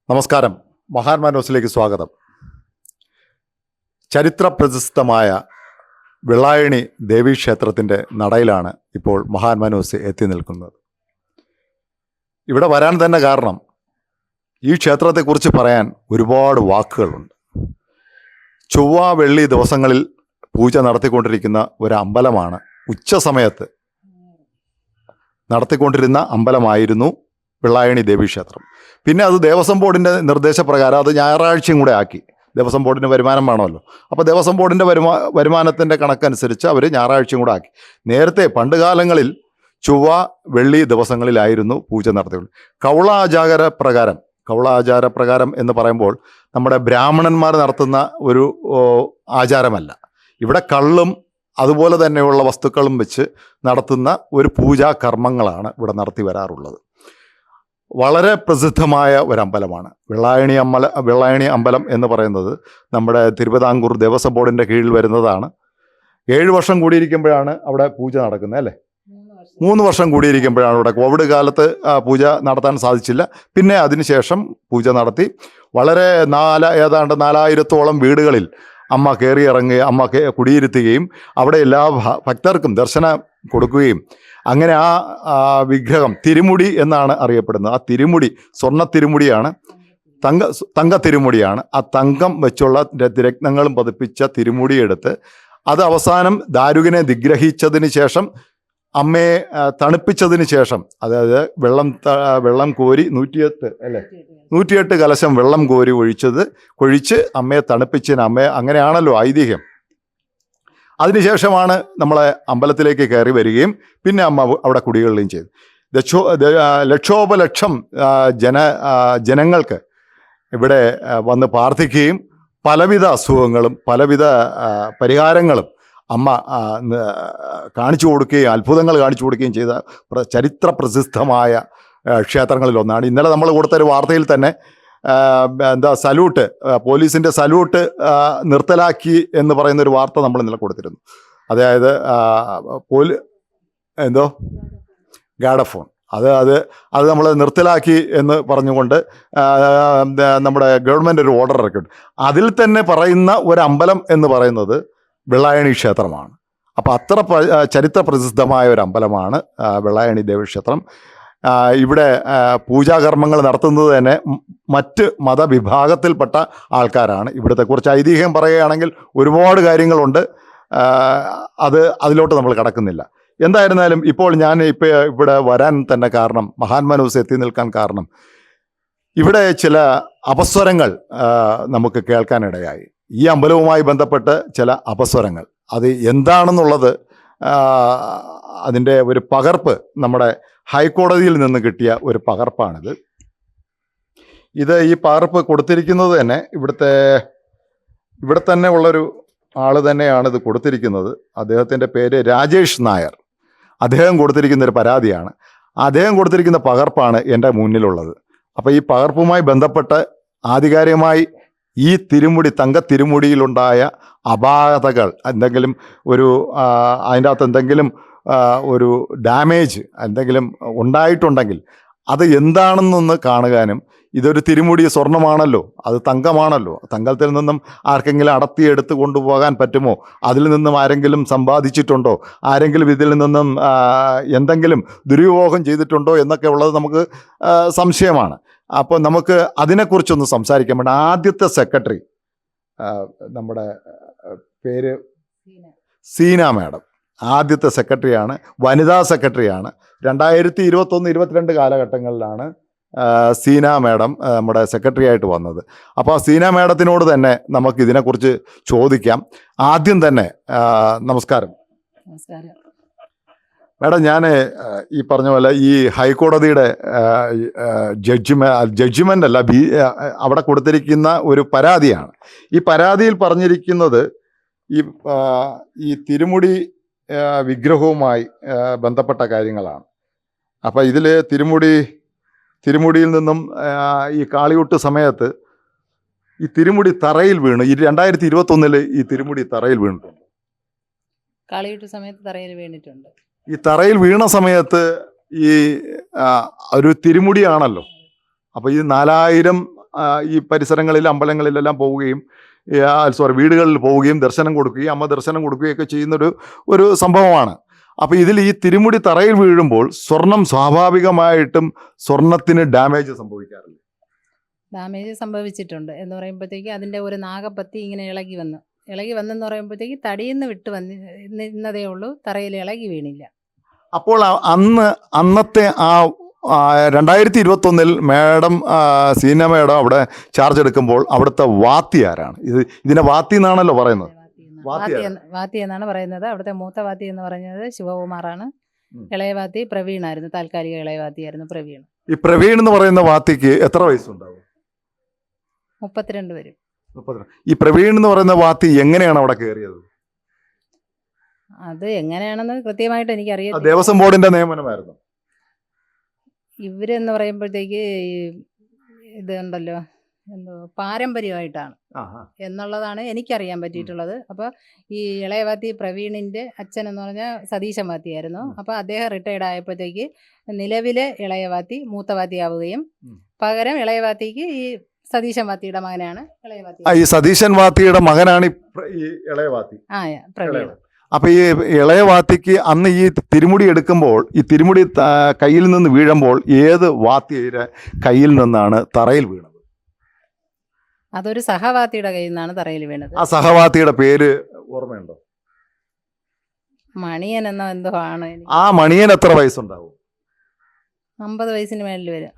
നമസ്കാരം. മഹാന്മാ ന്യൂസിലേക്ക് സ്വാഗതം. ചരിത്ര പ്രസിദ്ധമായ വെള്ളായണി ദേവീക്ഷേത്രത്തിൻ്റെ നടയിലാണ് ഇപ്പോൾ മഹാന്മാ ന്യൂസ് എത്തി നിൽക്കുന്നത്. ഇവിടെ വരാൻ തന്നെ കാരണം ഈ ക്ഷേത്രത്തെക്കുറിച്ച് പറയാൻ ഒരുപാട് വാക്കുകളുണ്ട്. ചൊവ്വ വെള്ളി ദിവസങ്ങളിൽ പൂജ നടത്തിക്കൊണ്ടിരിക്കുന്ന ഒരു അമ്പലമാണ്. ഉച്ച സമയത്ത് നടത്തിക്കൊണ്ടിരുന്ന അമ്പലമായിരുന്നു വെള്ളായണി ദേവീക്ഷേത്രം. പിന്നെ അത് ദേവസ്വം ബോർഡിൻ്റെ നിർദ്ദേശപ്രകാരം അത് ഞായറാഴ്ചയും കൂടെ ആക്കി. ദേവസ്വം ബോർഡിന് വരുമാനം വേണമല്ലോ. അപ്പോൾ ദേവസ്വം ബോർഡിൻ്റെ വരുമാനത്തിൻ്റെ കണക്കനുസരിച്ച് അവർ ഞായറാഴ്ചയും കൂടെ ആക്കി. നേരത്തെ പണ്ട് കാലങ്ങളിൽ ചൊവ്വ വെള്ളി ദിവസങ്ങളിലായിരുന്നു പൂജ നടത്തിയത്. കൗള ആചാരപ്രകാരം എന്ന് പറയുമ്പോൾ നമ്മുടെ ബ്രാഹ്മണന്മാർ നടത്തുന്ന ഒരു ആചാരമല്ല. ഇവിടെ കള്ളും അതുപോലെ തന്നെയുള്ള വസ്തുക്കളും വെച്ച് നടത്തുന്ന ഒരു പൂജാ കർമ്മങ്ങളാണ് ഇവിടെ നടത്തി വരാറുള്ളത്. വളരെ പ്രസിദ്ധമായ ഒരമ്പലമാണ് വെള്ളായണി അമ്പലം എന്ന് പറയുന്നത്. നമ്മുടെ തിരുവിതാംകൂർ ദേവസ്വം ബോർഡിൻ്റെ കീഴിൽ വരുന്നതാണ്. 7 വർഷം കൂടിയിരിക്കുമ്പോഴാണ് അവിടെ പൂജ നടക്കുന്നത്, അല്ലേ? 3 വർഷം കൂടിയിരിക്കുമ്പോഴാണ് ഇവിടെ. കോവിഡ് കാലത്ത് പൂജ നടത്താൻ സാധിച്ചില്ല. പിന്നെ അതിനുശേഷം പൂജ നടത്തി. വളരെ ഏതാണ്ട് 4000-ഓളം വീടുകളിൽ അമ്മ കയറിയിറങ്ങുകയും അമ്മ കുടിയിരുത്തുകയും അവിടെ എല്ലാ ഭക്തർക്കും ദർശനം കൊടുക്കുകയും അങ്ങനെ ആ വിഗ്രഹം തിരുമുടി എന്നാണ് അറിയപ്പെടുന്നത്. ആ തിരുമുടി സ്വർണ്ണ തിരുമുടിയാണ്, തങ്ക തിരുമുടിയാണ്. ആ തങ്കം വെച്ചുള്ള രത്നങ്ങളും പതിപ്പിച്ച തിരുമുടിയെടുത്ത് അത് അവസാനം ദാരുകനെ നിഗ്രഹിച്ചതിന് ശേഷം അമ്മയെ തണുപ്പിച്ചതിന് ശേഷം, അതായത് വെള്ളം കോരി 108 കലശം വെള്ളം കോരി ഒഴിച്ച് അമ്മയെ തണുപ്പിച്ചതിന് അങ്ങനെയാണല്ലോ ഐതിഹ്യം. അതിനുശേഷമാണ് നമ്മളെ അമ്പലത്തിലേക്ക് കയറി വരികയും പിന്നെ അമ്മ അവിടെ കുടികൊള്ളുകയും ചെയ്തു. ലക്ഷോപലക്ഷം ജനങ്ങൾക്ക് ഇവിടെ വന്ന് പ്രാർത്ഥിക്കുകയും പലവിധ അസുഖങ്ങളും പലവിധ പരിഹാരങ്ങളും അമ്മ കാണിച്ചു കൊടുക്കുകയും അത്ഭുതങ്ങൾ കാണിച്ചു കൊടുക്കുകയും ചെയ്ത ചരിത്ര പ്രസിദ്ധമായ ക്ഷേത്രങ്ങളിലൊന്നാണ്. ഇന്നലെ നമ്മൾ കൊടുത്തൊരു വാർത്തയിൽ തന്നെ സല്യൂട്ട്, പോലീസിൻ്റെ സല്യൂട്ട് നിർത്തലാക്കി എന്ന് പറയുന്നൊരു വാർത്ത നമ്മൾ ഇന്നലെ കൊടുത്തിരുന്നു. അതായത് ഗാഡഫോൺ അത് നമ്മൾ നിർത്തലാക്കി എന്ന് പറഞ്ഞുകൊണ്ട് നമ്മുടെ ഗവൺമെൻറ് ഒരു ഓർഡർ ഇറക്കിയിട്ടുണ്ട്. അതിൽ തന്നെ പറയുന്ന ഒരു അമ്പലം എന്ന് പറയുന്നത് വെള്ളായണി ക്ഷേത്രമാണ്. അപ്പോൾ അത്ര ചരിത്ര പ്രസിദ്ധമായ ഒരു അമ്പലമാണ് വെള്ളായണി ദേവീക്ഷേത്രം. ഇവിടെ പൂജാകർമ്മങ്ങൾ നടത്തുന്നത് തന്നെ മറ്റ് മതവിഭാഗത്തിൽപ്പെട്ട ആൾക്കാരാണ്. ഇവിടത്തെക്കുറിച്ച് ഐതിഹ്യം പറയുകയാണെങ്കിൽ ഒരുപാട് കാര്യങ്ങളുണ്ട്. അതിലോട്ട് നമ്മൾ കടക്കുന്നില്ല. എന്തായിരുന്നാലും ഇപ്പോൾ ഞാൻ ഇവിടെ വരാൻ തന്നെ കാരണം, മഹാന്മാ ന്യൂസ് എത്തി നിൽക്കാൻ കാരണം, ഇവിടെ ചില അപസ്വരങ്ങൾ നമുക്ക് കേൾക്കാനിടയായി. ഈ അമ്പലവുമായി ബന്ധപ്പെട്ട് ചില അപസ്വരങ്ങൾ, അത് എന്താണെന്നുള്ളത് അതിൻ്റെ ഒരു പകർപ്പ് നമ്മുടെ ഹൈക്കോടതിയിൽ നിന്ന് കിട്ടിയ ഒരു പകർപ്പാണിത്. ഈ പകർപ്പ് കൊടുത്തിരിക്കുന്നത് തന്നെ ഇവിടെ തന്നെ ഉള്ളൊരു ആൾ തന്നെയാണ് ഇത് കൊടുത്തിരിക്കുന്നത്. അദ്ദേഹത്തിൻ്റെ പേര് രാജേഷ് നായർ. അദ്ദേഹം കൊടുത്തിരിക്കുന്നൊരു പരാതിയാണ്. അദ്ദേഹം കൊടുത്തിരിക്കുന്ന പകർപ്പാണ് എൻ്റെ മുന്നിലുള്ളത്. അപ്പോൾ ഈ പകർപ്പുമായി ബന്ധപ്പെട്ട് ആധികാരികമായി ഈ തങ്ക തിരുമുടിയിലുണ്ടായ അപാകതകൾ, എന്തെങ്കിലും അതിൻ്റെ അകത്ത് എന്തെങ്കിലും ഒരു ഡാമേജ് എന്തെങ്കിലും ഉണ്ടായിട്ടുണ്ടെങ്കിൽ അത് എന്താണെന്നൊന്ന് കാണുവാനും, ഇതൊരു തിരുമുടി സ്വർണ്ണമാണല്ലോ, അത് തങ്കമാണല്ലോ, തങ്കത്തിൽ നിന്നും ആർക്കെങ്കിലും അടർത്തിയെടുത്ത് കൊണ്ടുപോകാൻ പറ്റുമോ, അതിൽ നിന്നും ആരെങ്കിലും സമ്പാദിച്ചിട്ടുണ്ടോ, ആരെങ്കിലും ഇതിൽ നിന്നും എന്തെങ്കിലും ദുരുപയോഗം ചെയ്തിട്ടുണ്ടോ എന്നൊക്കെ ഉള്ളത് നമുക്ക് സംശയമാണ്. അപ്പോൾ നമുക്ക് അതിനെക്കുറിച്ചൊന്ന് സംസാരിക്കാൻ വേണ്ടി ആദ്യത്തെ സെക്രട്ടറി, നമ്മുടെ പേര് സീന മാഡം, ആദ്യത്തെ സെക്രട്ടറിയാണ്, വനിതാ സെക്രട്ടറിയാണ്. 2021-22 കാലഘട്ടങ്ങളിലാണ് സീന മാഡം നമ്മുടെ സെക്രട്ടറി ആയിട്ട് വന്നത്. അപ്പോൾ സീന മാഡത്തിനോട് തന്നെ നമുക്ക് ഇതിനെക്കുറിച്ച് ചോദിക്കാം. ആദ്യം തന്നെ നമസ്കാരം മാഡം. ഞാൻ ഈ പറഞ്ഞ പോലെ ഈ ഹൈക്കോടതിയുടെ ജഡ്ജ്മെൻ്റ് അല്ല, അവിടെ കൊടുത്തിരിക്കുന്ന ഒരു പരാതിയാണ്. ഈ പരാതിയിൽ പറഞ്ഞിരിക്കുന്നത് ഈ തിരുമുടി വിഗ്രഹവുമായി ബന്ധപ്പെട്ട കാര്യങ്ങളാണ്. അപ്പം ഇതിൽ തിരുമുടിയിൽ നിന്നും ഈ കാളിയൂട്ട് സമയത്ത് ഈ തിരുമുടി തറയിൽ വീണു. 2021 ഈ തിരുമുടി തറയിൽ വീണിട്ടുണ്ട്. കാളിയൂട്ട് സമയത്ത് തറയിൽ വീണിട്ടുണ്ട്. ഈ തറയിൽ വീണ സമയത്ത് ഈ ഒരു തിരുമുടിയാണല്ലോ. അപ്പോൾ ഈ 4000 ഈ പരിസരങ്ങളിൽ അമ്പലങ്ങളിലെല്ലാം പോവുകയും വീടുകളിൽ പോവുകയും ദർശനം കൊടുക്കുകയും അമ്മ ദർശനം കൊടുക്കുകയൊക്കെ ചെയ്യുന്നൊരു സംഭവമാണ്. അപ്പോൾ ഇതിൽ ഈ തിരുമുടി തറയിൽ വീഴുമ്പോൾ സ്വർണം സ്വാഭാവികമായിട്ടും സ്വർണത്തിന് ഡാമേജ് സംഭവിക്കാറില്ല. ഡാമേജ് സംഭവിച്ചിട്ടുണ്ട് എന്ന് പറയുമ്പോഴത്തേക്ക് അതിൻ്റെ ഒരു നാഗപ്പത്തി ഇങ്ങനെ ഇളകി വന്നെന്ന് പറയുമ്പോഴത്തേക്ക് തടിയിൽ നിന്ന് വിട്ട് നിന്നതേ ഉള്ളൂ, തറയിൽ ഇളകി വീണില്ല. അപ്പോൾ അന്നത്തെ 2021 മാഡം സീന മാഡം അവിടെ ചാർജ് എടുക്കുമ്പോൾ അവിടുത്തെ വാത്തി ആരാണ്? ഇതിനെ വാത്തി എന്നാണല്ലോ പറയുന്നത്. വാത്തി എന്നാണ് പറയുന്നത്. അവിടുത്തെ മൂത്ത വാത്തി എന്ന് പറയുന്നത് ശിവകുമാറാണ്. ഇളയവാത്തി പ്രവീണായിരുന്നു, താൽക്കാലിക ഇളയവാത്തിയായിരുന്നു പ്രവീൺ. ഈ പ്രവീൺ എന്ന് പറയുന്ന വാത്തിക്ക് എത്ര വയസ്സുണ്ടാവും? 32 വരും. ഈ പ്രവീൺ എന്ന് പറയുന്ന വാത്തി എങ്ങനെയാണ് അവിടെ കയറിയത്? അത് എങ്ങനെയാണെന്ന് കൃത്യമായിട്ട് എനിക്കറിയാം. ദേവസ്വം ബോർഡിന്റെ നിയമനമായിരുന്നു. ഇവരെന്ന് പറയുമ്പോഴത്തേക്ക് ഇത് ഉണ്ടല്ലോ, എന്തോ പാരമ്പര്യമായിട്ടാണ് എന്നുള്ളതാണ് എനിക്കറിയാൻ പറ്റിയിട്ടുള്ളത്. അപ്പോൾ ഈ ഇളയവാത്തി പ്രവീണിൻ്റെ അച്ഛൻ എന്ന് പറഞ്ഞാൽ സതീശൻ വാത്തിയായിരുന്നു. അപ്പോൾ അദ്ദേഹം റിട്ടയർഡ് ആയപ്പോഴത്തേക്ക് നിലവിലെ ഇളയവാത്തി മൂത്തവാത്തി ആവുകയും പകരം ഇളയവാത്തിക്ക് ഈ സതീശൻ വാത്തിയുടെ മകനാണ് ഇളയവാത്തി. ഈ സതീശൻ വാത്തിയുടെ മകനാണ് ഈ ഇളയവാത്തി. പ്രവീൺ. അപ്പൊ ഈ ഇളയവാത്തിക്ക് അന്ന് ഈ തിരുമുടി എടുക്കുമ്പോൾ ഈ തിരുമുടി കയ്യിൽ നിന്ന് വീഴുമ്പോൾ ഏത് വാത്തിയുടെ കയ്യിൽ നിന്നാണ് തറയിൽ വീണത്? അതൊരു സഹവാത്തിയുടെ കയ്യിൽ നിന്നാണ് തറയിൽ വീണത്. ആ സഹവാത്തിയുടെ പേര് ഓർമ്മയുണ്ടോ? മണിയൻ എന്നോ എന്തോ ആണ്. ആ മണിയൻ എത്ര വയസ്സുണ്ടാവും? 50 വയസ്സിന് മേളിൽ വരും.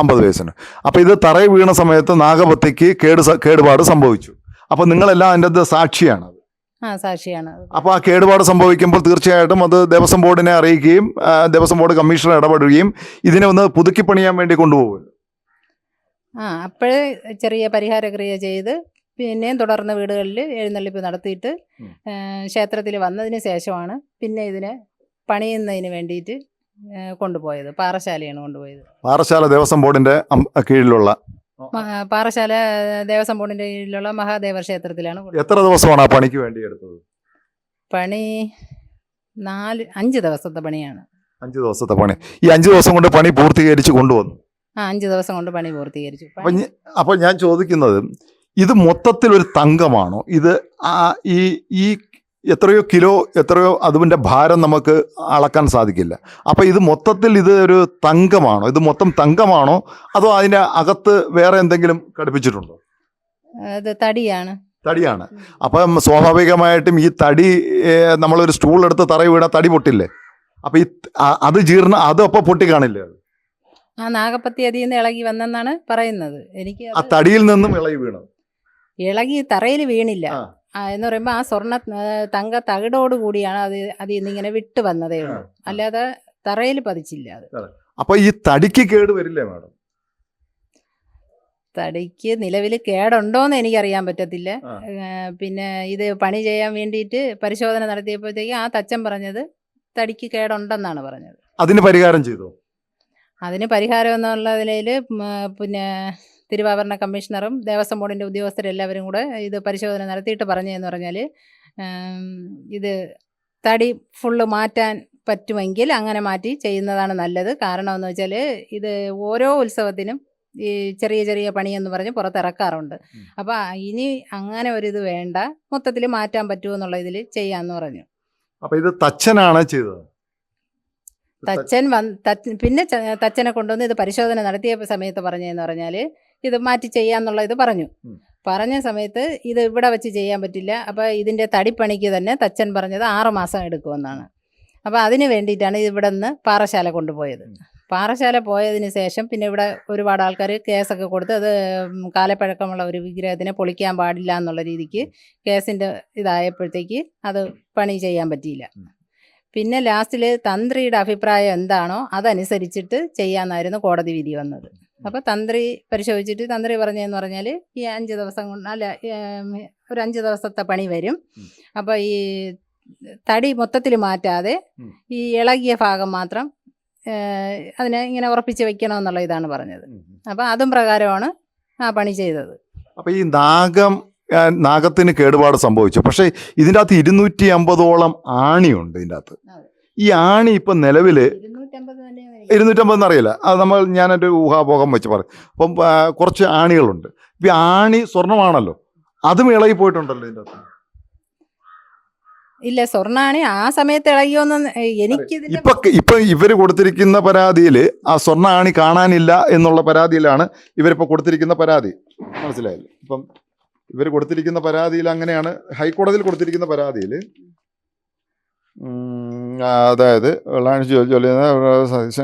50 വയസ്സിന്. അപ്പൊ ഇത് തറയിൽ വീണ സമയത്ത് നാഗപത്തിക്ക് കേടുപാട് സംഭവിച്ചു. അപ്പൊ നിങ്ങളെല്ലാം അതിൻ്റെ സാക്ഷിയാണ്. സാക്ഷിയാണ്. അപ്പോൾ ആ കേടുപാട് സംഭവിക്കുമ്പോൾ തീർച്ചയായിട്ടും അത് ദേവസ്വം ബോർഡിനെ അറിയിക്കുകയും ദേവസ്വം ബോർഡ് കമ്മീഷണർ ഇടപെടുകയും ഇതിനെ ഒന്ന് പുതുക്കി പണിയാൻ വേണ്ടി കൊണ്ടുപോകും. അപ്പോഴേ ചെറിയ പരിഹാരക്രിയ ചെയ്ത് പിന്നെയും തുടർന്ന് വീടുകളിൽ എഴുന്നള്ളിപ്പ് നടത്തിയിട്ട് ക്ഷേത്രത്തിൽ വന്നതിന് ശേഷമാണ് പിന്നെ ഇതിനെ പണിയുന്നതിന് വേണ്ടിയിട്ട് കൊണ്ടുപോയത്. പാറശാലയാണ് കൊണ്ടുപോയത്. പാറശാല ദേവസ്വം ബോർഡിന്റെ കീഴിലുള്ള പാറശാല ദേവസ്വം ബോർഡിന്റെ കീഴിലുള്ള മഹാദേവ ക്ഷേത്രത്തിലാണ്. എത്ര ദിവസമാണ് ആ പണിക്ക് വേണ്ടി എടുത്തത്? പണി 5 ദിവസത്തെ പണിയാണ്. 5 ദിവസത്തെ പണി. ഈ 5 ദിവസം കൊണ്ട് പണി പൂർത്തീകരിച്ച് കൊണ്ടുവന്നു. 5 ദിവസം കൊണ്ട് പണി പൂർത്തീകരിച്ചു. അപ്പോൾ ഞാൻ ചോദിക്കുന്നത്, ഇത് മൊത്തത്തിൽ ഒരു തങ്കമാണോ? ഇത് ഈ എത്രയോ അതിൻ്റെ ഭാരം നമുക്ക് അളക്കാൻ സാധിക്കില്ല. അപ്പോൾ ഇത് മൊത്തത്തിൽ ഇത് ഒരു തങ്കമാണോ? ഇത് മൊത്തം തങ്കമാണോ അതോ അതിൻ്റെ അകത്ത് വേറെ എന്തെങ്കിലും ഘടിപ്പിച്ചിട്ടുണ്ടോ? അത് തടിയാണ്. അപ്പം സ്വാഭാവികമായിട്ടും ഈ തടി നമ്മളൊരു സ്റ്റൂൾ എടുത്ത് തറയിൽ വീണാൽ തടി പൊട്ടില്ലേ? അപ്പം അത് അപ്പോൾ പൊട്ടിക്കാണില്ലേ? ആ നാഗപ്പത്തി അതിൽ നിന്ന് ഇളകി വന്നെന്നാണ് പറയുന്നത്. എനിക്ക് ആ തടിയിൽ നിന്നും ഇളകി തറയിൽ വീണില്ല എന്ന് പറയുമ്പോൾ ആ തങ്ക തകിടോട് കൂടിയാണ് അതിൽ നിന്ന് ഇങ്ങനെ വിട്ട് വന്നതേ ഉള്ളൂ, അല്ലാതെ തറയിൽ പതിച്ചില്ല. അത് അപ്പൊ ഈ തടിക്ക് കേട് വരില്ലേ മാഡം? തടിക്ക് നിലവിൽ കേടുണ്ടോയെന്ന് എനിക്കറിയാൻ പറ്റത്തില്ല. പിന്നെ ഇത് പണി ചെയ്യാൻ വേണ്ടിയിട്ട് പരിശോധന നടത്തിയപ്പോഴത്തേക്ക് ആ തച്ചൻ പറഞ്ഞത് തടിക്ക് കേടുണ്ടെന്നാണ് പറഞ്ഞത്. അതിന് പരിഹാരം ചെയ്തോ? അതിന് പരിഹാരം എന്നുള്ള നിലയിൽ പിന്നെ തിരുവാഭരണ കമ്മീഷണറും ദേവസ്വം ബോർഡിൻ്റെ ഉദ്യോഗസ്ഥരെല്ലാവരും കൂടെ ഇത് പരിശോധന നടത്തിയിട്ട് പറഞ്ഞതെന്ന് പറഞ്ഞാൽ ഇത് തടി ഫുള്ള് മാറ്റാൻ പറ്റുമെങ്കിൽ അങ്ങനെ മാറ്റി ചെയ്യുന്നതാണ് നല്ലത്. കാരണം എന്ന് വെച്ചാൽ ഇത് ഓരോ ഉത്സവത്തിനും ഈ ചെറിയ പണിയെന്ന് പറഞ്ഞ് പുറത്തിറക്കാറുണ്ട്. അപ്പോൾ ഇനി അങ്ങനെ ഒരിത് വേണ്ട, മൊത്തത്തിൽ മാറ്റാൻ പറ്റുമോ എന്നുള്ള ഇതിൽ ചെയ്യാമെന്ന് പറഞ്ഞു. അപ്പോൾ ഇത് തച്ചനാണ് ചെയ്തത്. പിന്നെ തച്ചനെ കൊണ്ടുവന്ന് ഇത് പരിശോധന നടത്തിയ സമയത്ത് പറഞ്ഞതെന്ന് പറഞ്ഞാൽ ഇത് മാറ്റി ചെയ്യാന്നുള്ള ഇത് പറഞ്ഞ സമയത്ത് ഇത് ഇവിടെ വെച്ച് ചെയ്യാൻ പറ്റില്ല. അപ്പോൾ ഇതിൻ്റെ തടിപ്പണിക്ക് തന്നെ തച്ചൻ പറഞ്ഞത് 6 മാസം എടുക്കുമെന്നാണ്. അപ്പോൾ അതിന് വേണ്ടിയിട്ടാണ് ഇവിടെ നിന്ന് പാറശാല കൊണ്ടുപോയത്. പാറശാല പോയതിന് ശേഷം പിന്നെ ഇവിടെ ഒരുപാട് ആൾക്കാർ കേസൊക്കെ കൊടുത്ത് അത് കാലപ്പഴക്കമുള്ള ഒരു വിഗ്രഹത്തിനെ പൊളിക്കാൻ പാടില്ല എന്നുള്ള രീതിക്ക് കേസിൻ്റെ ഇതായപ്പോഴത്തേക്ക് അത് പണി ചെയ്യാൻ പറ്റിയില്ല. പിന്നെ ലാസ്റ്റിൽ തന്ത്രിയുടെ അഭിപ്രായം എന്താണോ അതനുസരിച്ചിട്ട് ചെയ്യാമെന്നായിരുന്നു കോടതി വിധി വന്നത്. അപ്പോൾ തന്ത്രി പരിശോധിച്ചിട്ട് തന്ത്രി പറഞ്ഞതെന്ന് പറഞ്ഞാൽ ഈ 5 ദിവസം കൊണ്ട് ഒരു 5 ദിവസത്തെ പണി വരും. അപ്പോൾ ഈ തടി മൊത്തത്തിൽ മാറ്റാതെ ഈ ഇളകിയ ഭാഗം മാത്രം അതിനെ ഇങ്ങനെ ഉറപ്പിച്ച് വെക്കണമെന്നുള്ള ഇതാണ് പറഞ്ഞത്. അപ്പോൾ അതും പ്രകാരമാണ് ആ പണി ചെയ്തത്. അപ്പോൾ ഈ നാഗത്തിന് കേടുപാട് സംഭവിച്ചു. പക്ഷേ ഇതിൻ്റെ അകത്ത് 250ഓളം ആണിയുണ്ട്. ഇതിൻ്റെ അകത്ത് ഈ ആണി ഇപ്പം നിലവിൽ 250 അറിയില്ല, അത് ഞാനൊരു ഊഹാപോഹം വെച്ച് പറയും. അപ്പം കുറച്ച് ആണികളുണ്ട്. ഇപ്പം ഈ ആണി സ്വർണ്ണമാണല്ലോ, അതും ഇളകി പോയിട്ടുണ്ടല്ലോ ഇതിൻ്റെ അകത്ത്. ഇല്ല, സ്വർണ്ണാണി ആ സമയത്ത് ഇളകിയോന്ന് ഇപ്പൊ ഇവര് കൊടുത്തിരിക്കുന്ന പരാതിയിൽ ആ സ്വർണ്ണ ആണി കാണാനില്ല എന്നുള്ള പരാതിയിലാണ് ഇവരിപ്പോ കൊടുത്തിരിക്കുന്ന പരാതി. മനസ്സിലായില്ലേ? ഇപ്പം ഇവർ കൊടുത്തിരിക്കുന്ന പരാതിയിൽ അങ്ങനെയാണ്. ഹൈക്കോടതിയിൽ കൊടുത്തിരിക്കുന്ന പരാതിയിൽ അതായത്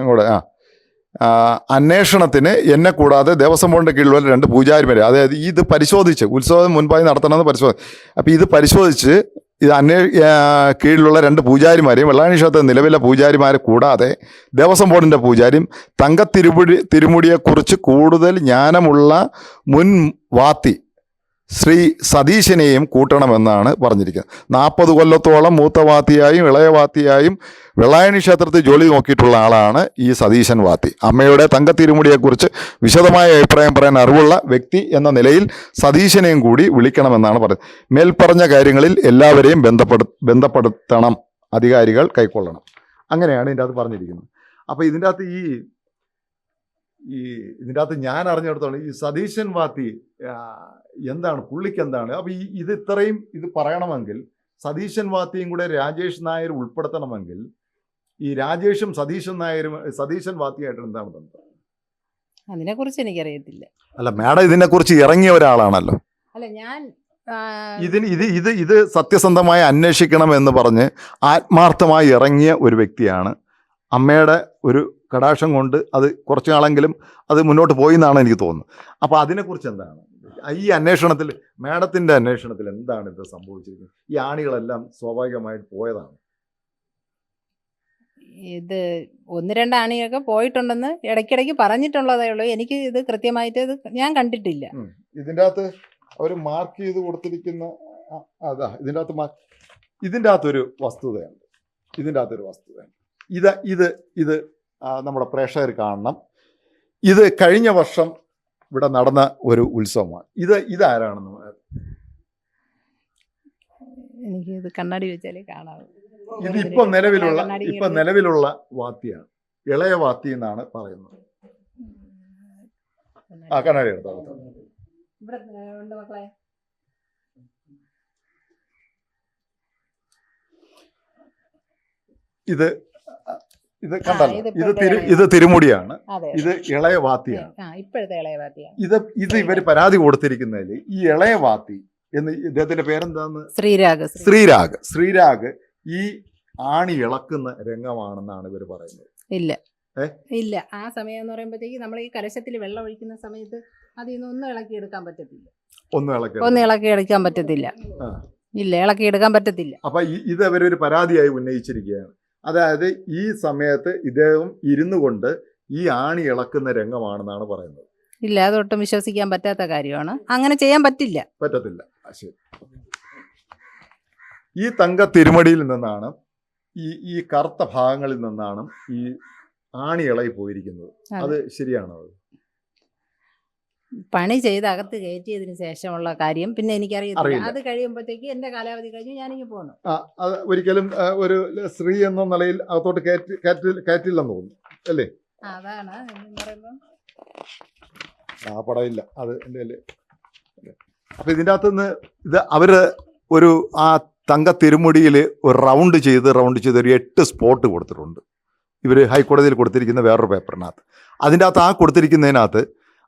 കൂടെ അന്വേഷണത്തിന് എന്നെ കൂടാതെ ദേവസ്വം ബോർഡിന്റെ കീഴിലുള്ള 2 പൂജാരിമാരെ, അതായത് ഇത് പരിശോധിച്ച് ഉത്സവം മുൻപായി നടത്തണമെന്ന് പരിശോധിച്ച്, അപ്പം ഇത് പരിശോധിച്ച് ഇത് കീഴിലുള്ള 2 പൂജാരിമാരെയും വെള്ളായണി ക്ഷേത്ര നിലവിലെ പൂജാരിമാരെ കൂടാതെ ദേവസ്വം ബോർഡിൻ്റെ പൂജാരിയും തിരുമുടിയെക്കുറിച്ച് കൂടുതൽ ജ്ഞാനമുള്ള മുൻ വാത്തി ശ്രീ സതീശനെയും കൂട്ടണമെന്നാണ് പറഞ്ഞിരിക്കുന്നത്. 40 കൊല്ലത്തോളം മൂത്ത വാത്തിയായും ഇളയ വാത്തിയായും വെള്ളായണി ക്ഷേത്രത്തിൽ ജോലി നോക്കിയിട്ടുള്ള ആളാണ് ഈ സതീശൻ വാത്തി. അമ്മയുടെ തങ്കത്തിരുമുടിയെക്കുറിച്ച് വിശദമായ അഭിപ്രായം പറയാൻ അറിവുള്ള വ്യക്തി എന്ന നിലയിൽ സതീശനെയും കൂടി വിളിക്കണമെന്നാണ് പറയുന്നത്. മേൽപ്പറഞ്ഞ കാര്യങ്ങളിൽ എല്ലാവരെയും ബന്ധപ്പെടുത്തണം, അധികാരികൾ കൈക്കൊള്ളണം. അങ്ങനെയാണ് ഇതിൻ്റെ അകത്ത് പറഞ്ഞിരിക്കുന്നത്. അപ്പോൾ ഇതിൻ്റെ അകത്ത് ഇതിൻ്റെ അകത്ത് ഞാൻ അറിഞ്ഞെടുത്തോളം ഈ സതീശൻ വാത്തി എന്താണ്, പുള്ളിക്ക് എന്താണ്? അപ്പോൾ ഇത് ഇത്രയും ഇത് പറയണമെങ്കിൽ സതീശൻ വാത്തിയും കൂടെ രാജേഷ് നായർ ഉൾപ്പെടുത്തണമെങ്കിൽ ഈ രാജേഷും സതീശൻ വാത്തിയായിട്ട് എന്താണ് ബന്ധം? അതിനെക്കുറിച്ച് എനിക്കറിയത്തില്ല. അല്ല മാഡം, ഇതിനെക്കുറിച്ച് ഇറങ്ങിയ ഒരാളാണല്ലോ. അല്ല, ഞാൻ ഇത് സത്യസന്ധമായി അന്വേഷിക്കണം എന്ന് പറഞ്ഞ് ആത്മാർത്ഥമായി ഇറങ്ങിയ ഒരു വ്യക്തിയാണ്. അമ്മയുടെ ഒരു കടാക്ഷം കൊണ്ട് അത് കുറച്ചു നാളെങ്കിലും അത് മുന്നോട്ട് പോയി എന്നാണ് എനിക്ക് തോന്നുന്നത്. അപ്പോൾ അതിനെക്കുറിച്ച് എന്താണ് ഈ അന്വേഷണത്തിൽ, മാഡത്തിൻ്റെ അന്വേഷണത്തിൽ എന്താണ് ഇത് സംഭവിച്ചിരിക്കുന്നത്? ഈ ആണികളെല്ലാം സ്വാഭാവികമായിട്ട് പോയതാണ്. ഇത് 1-2 ആണിയൊക്കെ പോയിട്ടുണ്ടെന്ന് ഇടയ്ക്കിടയ്ക്ക് പറഞ്ഞിട്ടുള്ളതേ ഉള്ളൂ. എനിക്ക് ഇത് കൃത്യമായിട്ട് ഇത് ഞാൻ കണ്ടിട്ടില്ല. ഇതിൻ്റെ അകത്ത് അവർ മാർക്ക് ചെയ്ത് കൊടുത്തിരിക്കുന്ന ഇതിൻ്റെ അകത്തൊരു വസ്തുതയുണ്ട്. ഇത് നമ്മുടെ പ്രേക്ഷകർ കാണണം. ഇത് കഴിഞ്ഞ വർഷം ഇവിടെ നടന്ന ഒരു ഉത്സവമാണ്. ഇതാരാണെന്ന് എനിക്ക് ഇത് കണ്ണാടി വെച്ചാലേ കാണാവൂ. ഇതിപ്പോ നിലവിലുള്ള വാത്തിയാണ്, ഇളയ വാത്തി എന്നാണ് പറയുന്നത്. കണ്ണാടി എടുത്തോ. ഇത് കണ്ടല്ലോ, ഇത് തിരുമുടിയാണ്, ഇത് ഇളയ വാത്തിയാണ്. ഇപ്പോഴത്തെ ഇളയ വാത്തിയാണ്. ഇത് ഇവര് പരാതി കൊടുത്തിരിക്കുന്നതിൽ ഈ ഇളയ വാത്തി എന്ന് ഇദ്ദേഹത്തിന്റെ പേരെന്താന്ന്? ശ്രീരാഗ് ഈ ആണി ഇളക്കുന്ന രംഗമാണെന്നാണ് ഇവർ പറയുന്നത്. ഇല്ല, ആ സമയം എന്ന് പറയുമ്പോഴത്തേക്ക് നമ്മൾ ഈ കലശത്തിൽ വെള്ളം ഒഴിക്കുന്ന സമയത്ത് അതിൽ നിന്ന് ഒന്നും ഇളക്കിയെടുക്കാൻ പറ്റത്തില്ല. ഇളക്കിയെടുക്കാൻ പറ്റത്തില്ല. ഇല്ല, ഇളക്കിയെടുക്കാൻ പറ്റത്തില്ല. അപ്പൊ ഇത് അവരൊരു പരാതിയായി ഉന്നയിച്ചിരിക്കുകയാണ്. അതായത് ഈ സമയത്ത് ഇദ്ദേഹം ഇരുന്നു കൊണ്ട് ഈ ആണി ഇളക്കുന്ന രംഗമാണെന്നാണ് പറയുന്നത്. ഇല്ല, അതൊട്ടും വിശ്വസിക്കാൻ പറ്റാത്ത കാര്യമാണ്. അങ്ങനെ ചെയ്യാൻ പറ്റത്തില്ല. ശരി. ഈ തങ്ക തിരുമടിയിൽ നിന്നാണ് ഈ കറുത്ത ഭാഗങ്ങളിൽ നിന്നാണ് ഈ ആണി ഇളകി പോയിരിക്കുന്നത്. അത് ശരിയാണോ? പണി ചെയ്ത് അകത്ത് കയറ്റിയതിന് ശേഷമുള്ള കാര്യം പിന്നെ എനിക്കറിയത്തില്ല. അത് കഴിയുമ്പോഴത്തേക്ക് എന്റെ കാലാവധി കഴിഞ്ഞ് ഞാനിങ്ങ് പോന്നു. ഒരിക്കലും ഒരു സ്ത്രീ എന്ന നിലയിൽ അകത്തോട്ട് കയറ്റില്ലെന്ന് തോന്നുന്നു അല്ലേ? അതാണ് ആ പടമില്ല അത് എൻ്റെ അല്ലേ. അപ്പൊ ഇതിൻ്റെ അകത്തുനിന്ന് ഇത് അവര് ഒരു ആ തങ്ക തിരുമുടിയിൽ ഒരു റൗണ്ട് ചെയ്ത് ഒരു 8 സ്പോട്ട് കൊടുത്തിട്ടുണ്ട്. ഇവർ ഹൈക്കോടതിയിൽ കൊടുത്തിരിക്കുന്ന വേറൊരു പേപ്പറിനകത്ത്. അതിൻ്റെ അകത്ത് കൊടുത്തിരിക്കുന്നതിനകത്ത്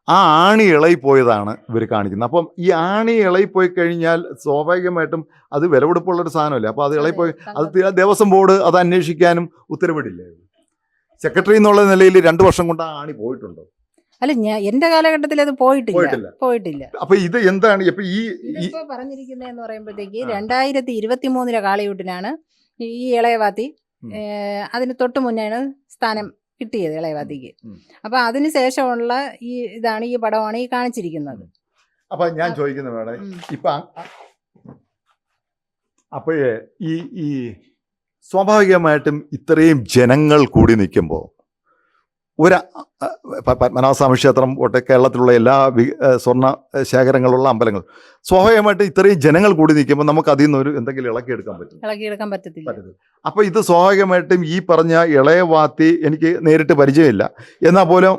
ആ ആണി ഇളകിപ്പോയതാണ് ഇവർ കാണിക്കുന്നത്. അപ്പം ഈ ആണി ഇളകിപ്പോയി കഴിഞ്ഞാൽ സ്വാഭാവികമായിട്ടും അത് വിലപിടിപ്പുള്ളൊരു സാധനമല്ലേ. അപ്പോൾ അത് ഇളകിപ്പോയി, അത് ദേവസ്വം ബോർഡ് അത് അന്വേഷിക്കാനും ഉത്തരവിടില്ലേ? സെക്രട്ടറി എന്നുള്ള നിലയിൽ 2 വർഷം കൊണ്ട് ആ ആണി പോയിട്ടുണ്ടോ? അല്ല, എന്റെ കാലഘട്ടത്തിൽ അത് പോയിട്ടില്ല. അപ്പൊ ഇത് എന്താണ് ഇപ്പൊ ഇപ്പൊ പറഞ്ഞിരിക്കുന്നതെന്ന് പറയുമ്പോഴത്തേക്ക് 2023 കാളിയൂട്ടിനാണ് ഈ ഇളയവാത്തി, അതിന് തൊട്ട് മുന്നെയാണ് സ്ഥാനം കിട്ടിയത് ഇളയവാത്തിക്ക്. അപ്പൊ അതിന് ശേഷമുള്ള ഇതാണ് ഈ പടമാണ് ഈ കാണിച്ചിരിക്കുന്നത്. അപ്പൊ ഞാൻ ചോദിക്കുന്നത് വേണം, ഇപ്പൊ അപ്പോഴേ ഈ സ്വാഭാവികമായിട്ടും ഇത്രയും ജനങ്ങൾ കൂടി നിൽക്കുമ്പോൾ ഒരു പത്മനാഭസ്വാമി ക്ഷേത്രം പോട്ടെ, കേരളത്തിലുള്ള എല്ലാ സ്വർണ്ണ ശേഖരങ്ങളുള്ള അമ്പലങ്ങൾ, സ്വാഭാവികമായിട്ട് ഇത്രയും ജനങ്ങൾ കൂടി നിൽക്കുമ്പോൾ നമുക്ക് അതിൽ നിന്ന് ഒരു എന്തെങ്കിലും ഇളക്കിയെടുക്കാൻ പറ്റും. ഇളക്കിയെടുക്കാൻ പറ്റത്തില്ല. അപ്പോൾ ഇത് സ്വാഭാവികമായിട്ടും ഈ പറഞ്ഞ ഇളയ വാത്തി എനിക്ക് നേരിട്ട് പരിചയമില്ല, എന്നാൽ പോലും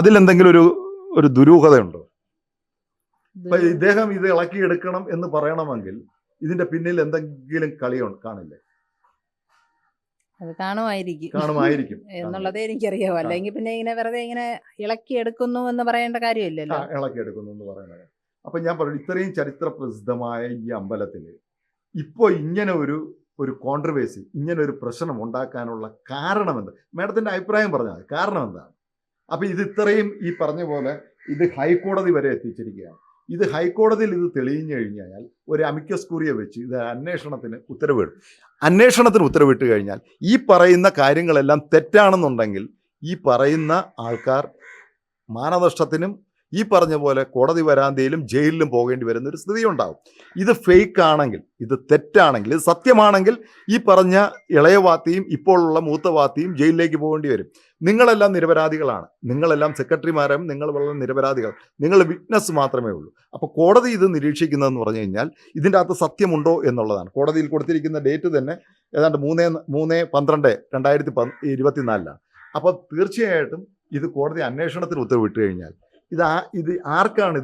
അതിലെന്തെങ്കിലും ഒരു ദുരൂഹതയുണ്ടോ? അപ്പൊ ഇദ്ദേഹം ഇത് ഇളക്കിയെടുക്കണം എന്ന് പറയണമെങ്കിൽ ഇതിന്റെ പിന്നിൽ എന്തെങ്കിലും കാണില്ലേ? അത് കാണുമായിരിക്കും എന്നുള്ളതേ എനിക്കറിയാവൂ. അല്ലെങ്കിൽ പിന്നെ ഇങ്ങനെ വെറുതെ ഇങ്ങനെ ഇളക്കിയെടുക്കുന്നു എന്ന് പറയേണ്ട കാര്യമില്ലല്ലോ. ഇളക്കിയെടുക്കുന്നു എന്ന് പറയുന്നത്. അപ്പൊ ഞാൻ പറഞ്ഞു, ഇത്രയും ചരിത്ര പ്രസിദ്ധമായ ഈ അമ്പലത്തിൽ ഇപ്പോൾ ഇങ്ങനെ ഒരു കോൺട്രവേഴ്സി, ഇങ്ങനെ ഒരു പ്രശ്നം ഉണ്ടാക്കാനുള്ള കാരണം എന്താ? മാഡത്തിന്റെ അഭിപ്രായം പറഞ്ഞാൽ കാരണം എന്താണ്? അപ്പൊ ഇത് ഇത്രയും ഈ പറഞ്ഞ പോലെ ഇത് ഹൈക്കോടതി വരെ എത്തിച്ചിരിക്കുകയാണ്. ഇത് ഹൈക്കോടതിയിൽ ഇത് തെളിഞ്ഞു കഴിഞ്ഞാൽ ഒരു അമിക്കസ് ക്യൂറിയെ വെച്ച് ഇത് അന്വേഷണത്തിന് ഉത്തരവിടും. അന്വേഷണത്തിന് ഉത്തരവിട്ട് കഴിഞ്ഞാൽ ഈ പറയുന്ന കാര്യങ്ങളെല്ലാം തെറ്റാണെന്നുണ്ടെങ്കിൽ ഈ പറയുന്ന ആൾക്കാർ മാനനഷ്ടത്തിനും ഈ പറഞ്ഞ പോലെ കോടതി വരാന്തയിലും ജയിലിലും പോകേണ്ടി വരുന്ന ഒരു സ്ഥിതി ഉണ്ടാകും. ഇത് ഫേക്ക് ആണെങ്കിൽ, ഇത് തെറ്റാണെങ്കിൽ, ഇത് സത്യമാണെങ്കിൽ ഈ പറഞ്ഞ ഇളയവാത്തിയും ഇപ്പോഴുള്ള മൂത്തവാത്തിയും ജയിലിലേക്ക് പോകേണ്ടി വരും. നിങ്ങളെല്ലാം നിരപരാധികളാണ്, നിങ്ങളെല്ലാം സെക്രട്ടറിമാരും നിങ്ങൾ വളരെ നിരപരാധികൾ, നിങ്ങൾ വിറ്റ്നസ് മാത്രമേ ഉള്ളൂ. അപ്പോൾ കോടതി ഇത് നിരീക്ഷിക്കുന്നതെന്ന് പറഞ്ഞു കഴിഞ്ഞാൽ ഇതിൻ്റെ അകത്ത് സത്യമുണ്ടോ എന്നുള്ളതാണ്. കോടതിയിൽ കൊടുത്തിരിക്കുന്ന ഡേറ്റ് തന്നെ ഏതാണ്ട് 3/12/2024 അപ്പോൾ തീർച്ചയായിട്ടും ഇത് കോടതി അന്വേഷണത്തിന് ഉത്തരവിട്ട് കഴിഞ്ഞാൽ ഇത് ആർക്കാണ്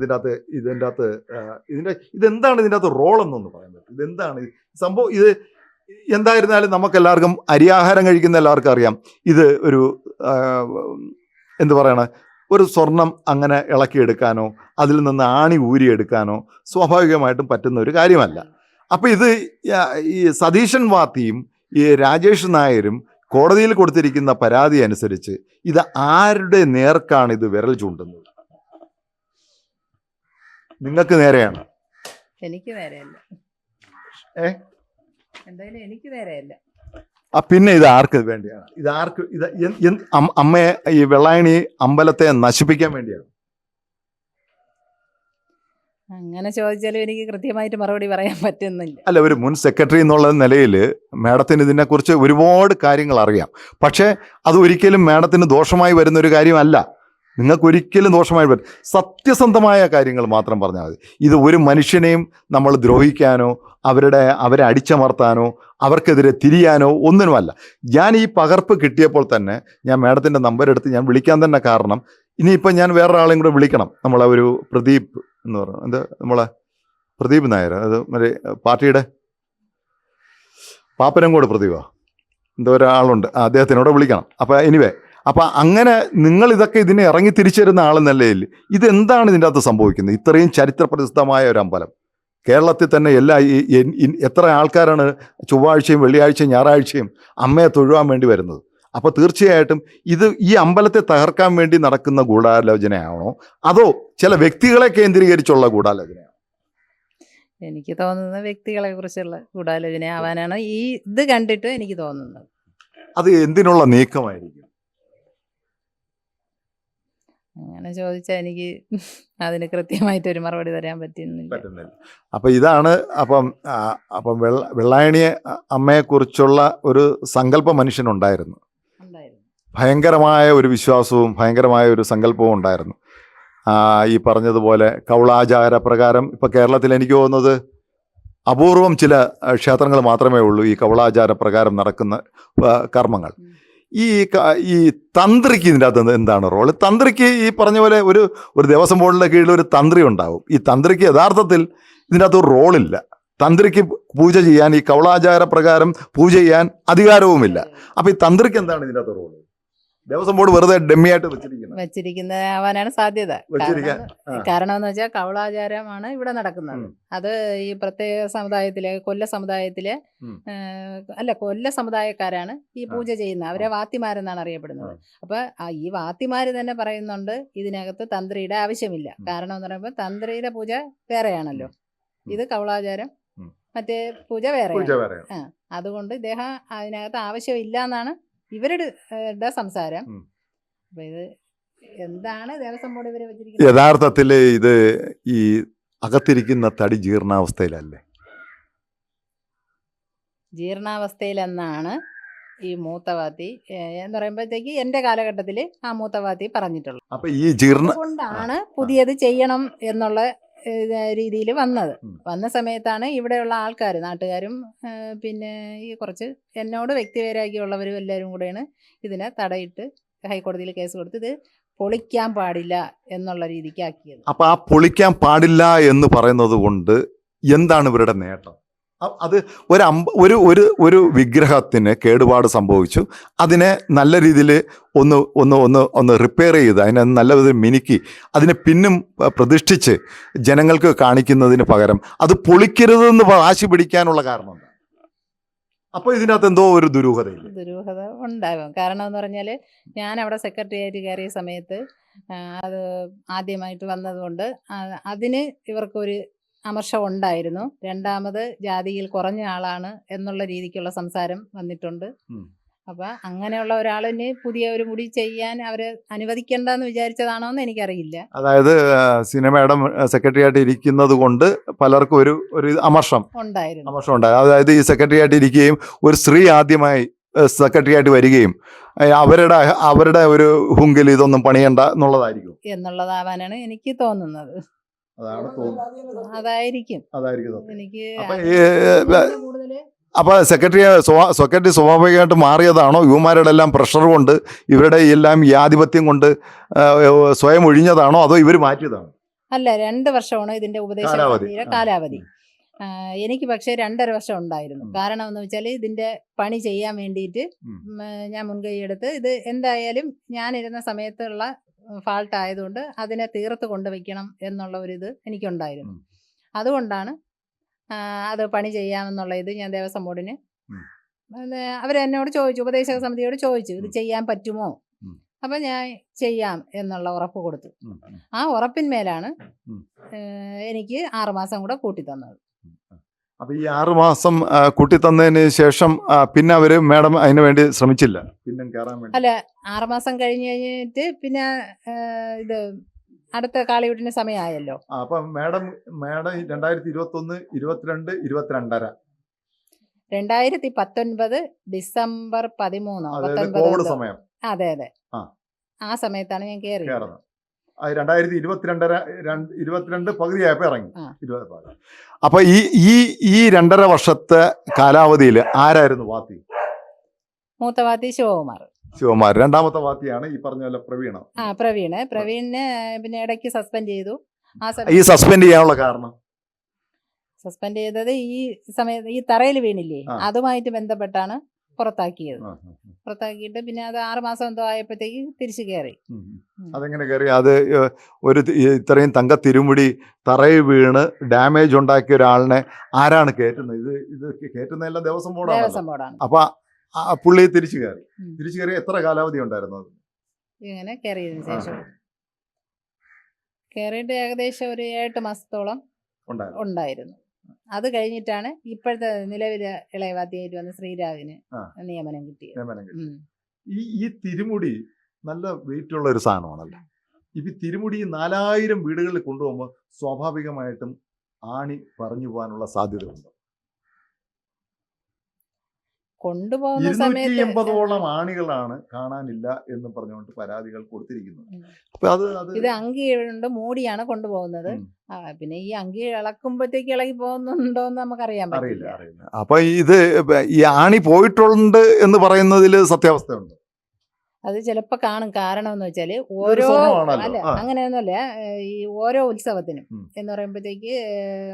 ഇതെന്താണ് ഇതിൻ്റെ അകത്ത് റോൾ എന്നൊന്ന് പറയുന്നത്? ഇതെന്താണ് സംഭവം? ഇത് എന്തായിരുന്നാലും നമുക്കെല്ലാവർക്കും അരിയാഹാരം കഴിക്കുന്ന എല്ലാവർക്കും അറിയാം, ഇത് ഒരു എന്ത് പറയണ, ഒരു സ്വർണം അങ്ങനെ ഇളക്കിയെടുക്കാനോ അതിൽ നിന്ന് ആണി ഊരിയെടുക്കാനോ സ്വാഭാവികമായിട്ടും പറ്റുന്ന ഒരു കാര്യമല്ല. അപ്പം ഇത് ഈ സതീശൻ വാത്തിയും ഈ രാജേഷ് നായരും കോടതിയിൽ കൊടുത്തിരിക്കുന്ന പരാതി അനുസരിച്ച് ഇത് ആരുടെ നേർക്കാണ് ഇത് വിരൽ ചൂണ്ടുന്നത്? നിങ്ങൾക്ക് നേരെയാണ്? എനിക്ക് നേരെയല്ല. എന്തായാലും എനിക്ക് നേരെയല്ല. പിന്നെ ഇത് ആർക്ക് വേണ്ടിയാണ്? അമ്മയെ ഈ വെള്ളായണി അമ്പലത്തെ നശിപ്പിക്കാൻ വേണ്ടിയാണ്? അങ്ങനെ ചോദിച്ചാലും എനിക്ക് കൃത്യമായിട്ട് മറുപടി പറയാൻ പറ്റുന്നില്ല. അല്ല, ഒരു മുൻ സെക്രട്ടറി എന്നുള്ള നിലയിൽ മാഡത്തിന് ഇതിനെക്കുറിച്ച് ഒരുപാട് കാര്യങ്ങൾ അറിയാം. പക്ഷേ അത് ഒരിക്കലും മാഡത്തിന് ദോഷമായി വരുന്നൊരു കാര്യമല്ല. നിങ്ങൾക്കൊരിക്കലും ദോഷമായി വരും. സത്യസന്ധമായ കാര്യങ്ങൾ മാത്രം പറഞ്ഞാൽ മതി. ഇത് ഒരു മനുഷ്യനെയും നമ്മൾ ദ്രോഹിക്കാനോ അവരെ അടിച്ചമർത്താനോ അവർക്കെതിരെ തിരിയാനോ ഒന്നിനുമല്ല. ഞാൻ ഈ പകർപ്പ് കിട്ടിയപ്പോൾ തന്നെ ഞാൻ മാഡത്തിൻ്റെ നമ്പർ എടുത്ത് ഞാൻ വിളിക്കാൻ തന്നെ കാരണം, ഇനിയിപ്പോൾ ഞാൻ വേറൊരാളെയും കൂടെ വിളിക്കണം. നമ്മളെ ഒരു പ്രദീപ് എന്ന് പറഞ്ഞു, നമ്മളെ പ്രദീപ് നായർ, അത് മറ്റേ പാർട്ടിയുടെ പാപ്പനംകോട് പ്രദീപോ എന്തോ ഒരാളുണ്ട്, അദ്ദേഹത്തിനോട് വിളിക്കണം. അപ്പോൾ എനിവേ, അപ്പം അങ്ങനെ നിങ്ങൾ ഇതിനെ ഇറങ്ങി തിരിച്ചിരുന്ന ആളെന്നല്ലേ ഇതെന്താണ് ഇതിൻ്റെ അകത്ത് സംഭവിക്കുന്നത്? ഇത്രയും ചരിത്ര പ്രസിദ്ധമായ ഒരു അമ്പലം കേരളത്തിൽ തന്നെ എത്ര ആൾക്കാരാണ് ചൊവ്വാഴ്ചയും വെള്ളിയാഴ്ചയും ഞായറാഴ്ചയും അമ്മയെ തൊഴുവാൻ വേണ്ടി വരുന്നത്? അപ്പോൾ തീർച്ചയായിട്ടും ഈ അമ്പലത്തെ തകർക്കാൻ വേണ്ടി നടക്കുന്ന ഗൂഢാലോചനയാണോ അതോ ചില വ്യക്തികളെ കേന്ദ്രീകരിച്ചുള്ള ഗൂഢാലോചനയാണോ? എനിക്ക് തോന്നുന്നത് വ്യക്തികളെ കുറിച്ചുള്ള ഗൂഢാലോചന ആവാനാണ് ഇത് കണ്ടിട്ട് എനിക്ക് തോന്നുന്നത്. അത് എന്തിനുള്ള നീക്കമായിരിക്കും? അങ്ങനെ ചോദിച്ചാൽ എനിക്ക് അതിന് കൃത്യമായിട്ടൊരു മറുപടി തരാൻ പറ്റുന്നില്ല. അപ്പം ഇതാണ് അപ്പം വെള്ളായണി അമ്മയെക്കുറിച്ചുള്ള ഒരു സങ്കല്പ മനുഷ്യനുണ്ടായിരുന്നു. ഭയങ്കരമായ ഒരു വിശ്വാസവും ഭയങ്കരമായ ഒരു സങ്കല്പവും ഉണ്ടായിരുന്നു. ഈ പറഞ്ഞതുപോലെ കൗളാചാര പ്രകാരം ഇപ്പം കേരളത്തിൽ എനിക്ക് തോന്നുന്നത് അപൂർവം ചില ക്ഷേത്രങ്ങൾ മാത്രമേ ഉള്ളൂ ഈ കൗളാചാര പ്രകാരം നടക്കുന്ന കർമ്മങ്ങൾ. ഈ തന്ത്രിക്ക് ഇതിൻ്റെ അകത്ത് എന്താണ് റോള്? തന്ത്രിക്ക് ഈ പറഞ്ഞ പോലെ ഒരു ദേവസ്വം ബോർഡിൻ്റെ കീഴിൽ ഒരു തന്ത്രി ഉണ്ടാവും. ഈ തന്ത്രിക്ക് യഥാർത്ഥത്തിൽ ഇതിൻ്റെ അകത്ത് ഒരു റോളില്ല. തന്ത്രിക്ക് പൂജ ചെയ്യാൻ, ഈ കൗളാചാര പ്രകാരം പൂജ ചെയ്യാൻ അധികാരവുമില്ല. അപ്പം ഈ തന്ത്രിക്ക് എന്താണ് ഇതിൻ്റെ അകത്ത് റോള്? ദേവസ്വം ബോർഡ് വെറുതെ ഡെമ്മിയായിട്ട് വെച്ചിരിക്കുന്നതാവാനാണ് സാധ്യത. കാരണം എന്ന് വെച്ചാൽ കൗളാചാരമാണ് ഇവിടെ നടക്കുന്നത്. അത് ഈ പ്രത്യേക സമുദായത്തിലെ കൊല്ല സമുദായക്കാരാണ് ഈ പൂജ ചെയ്യുന്നത്. അവരെ വാത്തിമാരെന്നാണ് അറിയപ്പെടുന്നത്. അപ്പൊ ഈ വാത്തിമാര് തന്നെ പറയുന്നുണ്ട് ഇതിനകത്ത് തന്ത്രിയുടെ ആവശ്യമില്ല. കാരണം എന്ന് പറയുമ്പോൾ തന്ത്രിയുടെ പൂജ വേറെയാണല്ലോ, ഇത് കൗളാചാരം മറ്റേ പൂജ വേറെയാണ്. അതുകൊണ്ട് ഇദ്ദേഹം അതിനകത്ത് ആവശ്യമില്ല എന്നാണ് ഇവരുടെ സംസാരം. അപ്പൊ ഇത് എന്താണ് ദേവസ്വം ബോർഡ് ഇവരെ വെച്ചിരിക്കുന്നത്? യഥാർത്ഥത്തിൽ ഇത് ഈ അകത്തിരിക്കുന്ന തടി ജീർണാവസ്ഥയിലല്ലേ? ജീർണാവസ്ഥയിലെന്നാണ് ഈ മൂത്തവാത്തി എന്ന് പറയുമ്പോഴത്തേക്ക് എൻ്റെ കാലഘട്ടത്തിൽ ആ മൂത്തവാത്തി പറഞ്ഞിട്ടുള്ളൂ. അപ്പൊ ഈ ജീർണ അതുകൊണ്ടാണ് പുതിയത് ചെയ്യണം എന്നുള്ള രീതിയിൽ വന്നത്. വന്ന സമയത്താണ് ഇവിടെയുള്ള ആൾക്കാർ, നാട്ടുകാരും പിന്നെ ഈ കുറച്ച് എന്നോട് വ്യക്തിപരമാക്കിയുള്ളവരും എല്ലാവരും കൂടെയാണ് ഇതിനെ തടയിട്ട് ഹൈക്കോടതിയിൽ കേസ് കൊടുത്ത് ഇത് പൊളിക്കാൻ പാടില്ല എന്നുള്ള രീതിക്ക് ആക്കിയത്. അപ്പൊ ആ പൊളിക്കാൻ പാടില്ല എന്ന് പറയുന്നത് കൊണ്ട് എന്താണ് ഇവരുടെ നേട്ടം? അത് ഒരു വിഗ്രഹത്തിന് കേടുപാട് സംഭവിച്ചു, അതിനെ നല്ല രീതിയിൽ ഒന്ന് റിപ്പയർ ചെയ്ത് അതിനെ നല്ല വിധത്തിൽ മിനുക്കി അതിനെ പിന്നും പ്രതിഷ്ഠിച്ച് ജനങ്ങൾക്ക് കാണിക്കുന്നതിന് പകരം അത് പൊളിക്കരുതെന്ന് വാശി പിടിക്കാനുള്ള കാരണം എന്താ? അപ്പോൾ ഇതിനകത്ത് എന്തോ ഒരു ദുരൂഹത ഉണ്ടാകും. കാരണം എന്ന് പറഞ്ഞാൽ ഞാൻ അവിടെ സെക്രട്ടറി ആയിട്ട് കയറിയ സമയത്ത് അത് ആദ്യമായിട്ട് വന്നതുകൊണ്ട് അതിന് ഇവർക്കൊരു അമർഷം ഉണ്ടായിരുന്നു. രണ്ടാമത് ജാതിയിൽ കുറഞ്ഞ ആളാണ് എന്നുള്ള രീതിക്കുള്ള സംസാരം വന്നിട്ടുണ്ട്. അപ്പം അങ്ങനെയുള്ള ഒരാളിന് പുതിയ ഒരു മുടി ചെയ്യാൻ അവർ അനുവദിക്കേണ്ടെന്ന് വിചാരിച്ചതാണോ എന്ന് എനിക്കറിയില്ല. അതായത് സിനിമയുടെ സെക്രട്ടറി ആയിട്ട് ഇരിക്കുന്നത് കൊണ്ട് പലർക്കും ഒരു അമർഷം ഉണ്ടായിരുന്നു. അതായത് ഈ സെക്രട്ടറി ആയിട്ട് ഇരിക്കുകയും ഒരു സ്ത്രീ ആദ്യമായി സെക്രട്ടറി ആയിട്ട് വരികയും അവരുടെ ഒരു ഹുങ്കിൽ ഇതൊന്നും പണിയണ്ട എന്നുള്ളതാവാനാണ് എനിക്ക് തോന്നുന്നത്. അതായിരിക്കും എനിക്ക് അപ്പൊ സെക്രട്ടറി സ്വാഭാവികമായിട്ട് മാറിയതാണോ? യുവമാരുടെ എല്ലാം പ്രഷർ കൊണ്ട് ഇവരുടെ എല്ലാം ഈ ആധിപത്യം കൊണ്ട് സ്വയം ഒഴിഞ്ഞതാണോ അതോ ഇവർ മാറ്റിയതാണോ? അല്ല, 2 വർഷമാണ് ഇതിന്റെ ഉപദേശ കാലാവധി. എനിക്ക് പക്ഷേ 2.5 വർഷം ഉണ്ടായിരുന്നു. കാരണം എന്ന് വെച്ചാൽ ഇതിന്റെ പണി ചെയ്യാൻ വേണ്ടിയിട്ട് ഞാൻ മുൻകൈ എടുത്ത് ഇത് എന്തായാലും ഞാനിരുന്ന സമയത്തുള്ള ഫാൾട്ട് ആയതുകൊണ്ട് അതിനെ തീർത്ത് കൊണ്ടുവയ്ക്കണം എന്നുള്ള ഒരിത് എനിക്കുണ്ടായിരുന്നു. അതുകൊണ്ടാണ് അത് പണി ചെയ്യാമെന്നുള്ള ഇത് ഞാൻ ദേവസ്വം ബോർഡിന് അവരെന്നോട് ചോദിച്ചു, ഉപദേശക സമിതിയോട് ചോദിച്ചു ഇത് ചെയ്യാൻ പറ്റുമോ. അപ്പം ഞാൻ ചെയ്യാം എന്നുള്ള ഉറപ്പ് കൊടുത്തു. ആ ഉറപ്പിന്മേലാണ് എനിക്ക് 6 മാസം കൂടെ കൂട്ടി തന്നത്. അപ്പൊ ഈ 6 മാസം കൂട്ടി തന്നതിന് ശേഷം പിന്നെ അവര് മാഡം അതിനു വേണ്ടി ശ്രമിച്ചില്ല? പിന്നെ അല്ല, 6 മാസം കഴിഞ്ഞിട്ട് പിന്നെ ഇത് അടുത്ത കാളിയൂട്ടിന് സമയമായല്ലോ. അപ്പൊ മാഡം 2021, 22, 22.5 2019 ഡിസംബർ 13 കോവിഡ് സമയം. അതെ ആ സമയത്താണ് ഞാൻ കയറിയത്. 2022 പകുതിയായപ്പോ ഇറങ്ങി. അപ്പൊ ഈ 2.5 വർഷത്തെ കാലാവധിയിൽ ആരായിരുന്നു വാത്തി? മൂത്ത വാത്തി ശിവകുമാർ. രണ്ടാമത്തെ വാത്തിയാണ് ഈ പറഞ്ഞ പോലെ പ്രവീണ് പിന്നെ ഇടയ്ക്ക് സസ്പെൻഡ് ചെയ്തു. ഈ സസ്പെൻഡ് ചെയ്യാനുള്ള കാരണം? സസ്പെൻഡ് ചെയ്തത് ഈ സമയത്ത് ഈ തറയിൽ വീണില്ലേ, അതുമായിട്ട് ബന്ധപ്പെട്ടാണ് പുറത്താക്കിയിട്ട് പിന്നെ അത് 6 മാസം എന്തോ ആയപ്പോഴത്തേക്ക് തിരിച്ചു കയറി. അതെങ്ങനെ കയറി? അത് ഇത്രയും തങ്ക തിരുമുടി തറയിൽ വീണ് ഡാമേജ് ഉണ്ടാക്കിയ ഒരാളിനെ ആരാണ് കയറ്റുന്നത്? ഇത് കയറ്റുന്നതെല്ലാം ദേവസ്വം ബോർഡാണ്. അപ്പൊ പുള്ളി തിരിച്ചു കയറി എത്ര കാലാവധി ഉണ്ടായിരുന്നു? ഇങ്ങനെ കയറിയതിനു ശേഷം കയറിയിട്ട് ഏകദേശം ഒരു 8 മാസത്തോളം ഉണ്ടായിരുന്നു. അത് കഴിഞ്ഞിട്ടാണ് ഇപ്പോഴത്തെ നിലവിലെ ഇളയവാദിയായിട്ട് വന്ന ശ്രീരാവിന് നിയമനം കിട്ടിയത്. ഈ തിരുമുടി നല്ല വെയിറ്റ് ഉള്ള ഒരു സാധനമാണല്ലോ. ഈ തിരുമുടി 4000 വീടുകളിൽ കൊണ്ടുപോകുമ്പോൾ സ്വാഭാവികമായിട്ടും ആണി പറഞ്ഞു പോകാനുള്ള സാധ്യതയുണ്ട്. കൊണ്ടുപോകുന്ന സമയത്ത് 280ഓളം ആണികളാണ് കാണാനില്ല എന്ന് പറഞ്ഞുകൊണ്ട് പരാതികൾ കൊടുത്തിരിക്കുന്നത്. ഇത് അങ്കിയുണ്ട് മൂടിയാണ് കൊണ്ടുപോകുന്നത്. പിന്നെ ഈ അങ്കി ഇളക്കുമ്പോഴത്തേക്ക് ഇളകി പോകുന്നുണ്ടോ എന്ന് നമുക്കറിയാൻ പറ്റില്ല. അപ്പൊ ഈ ആണി പോയിട്ടുണ്ട് എന്ന് പറയുന്നതിൽ സത്യാവസ്ഥയുണ്ട്. അത് ചിലപ്പോൾ കാണും. കാരണം എന്ന് വെച്ചാൽ അങ്ങനെയൊന്നുമല്ല, ഈ ഓരോ ഉത്സവത്തിനും എന്ന് പറയുമ്പോഴത്തേക്ക്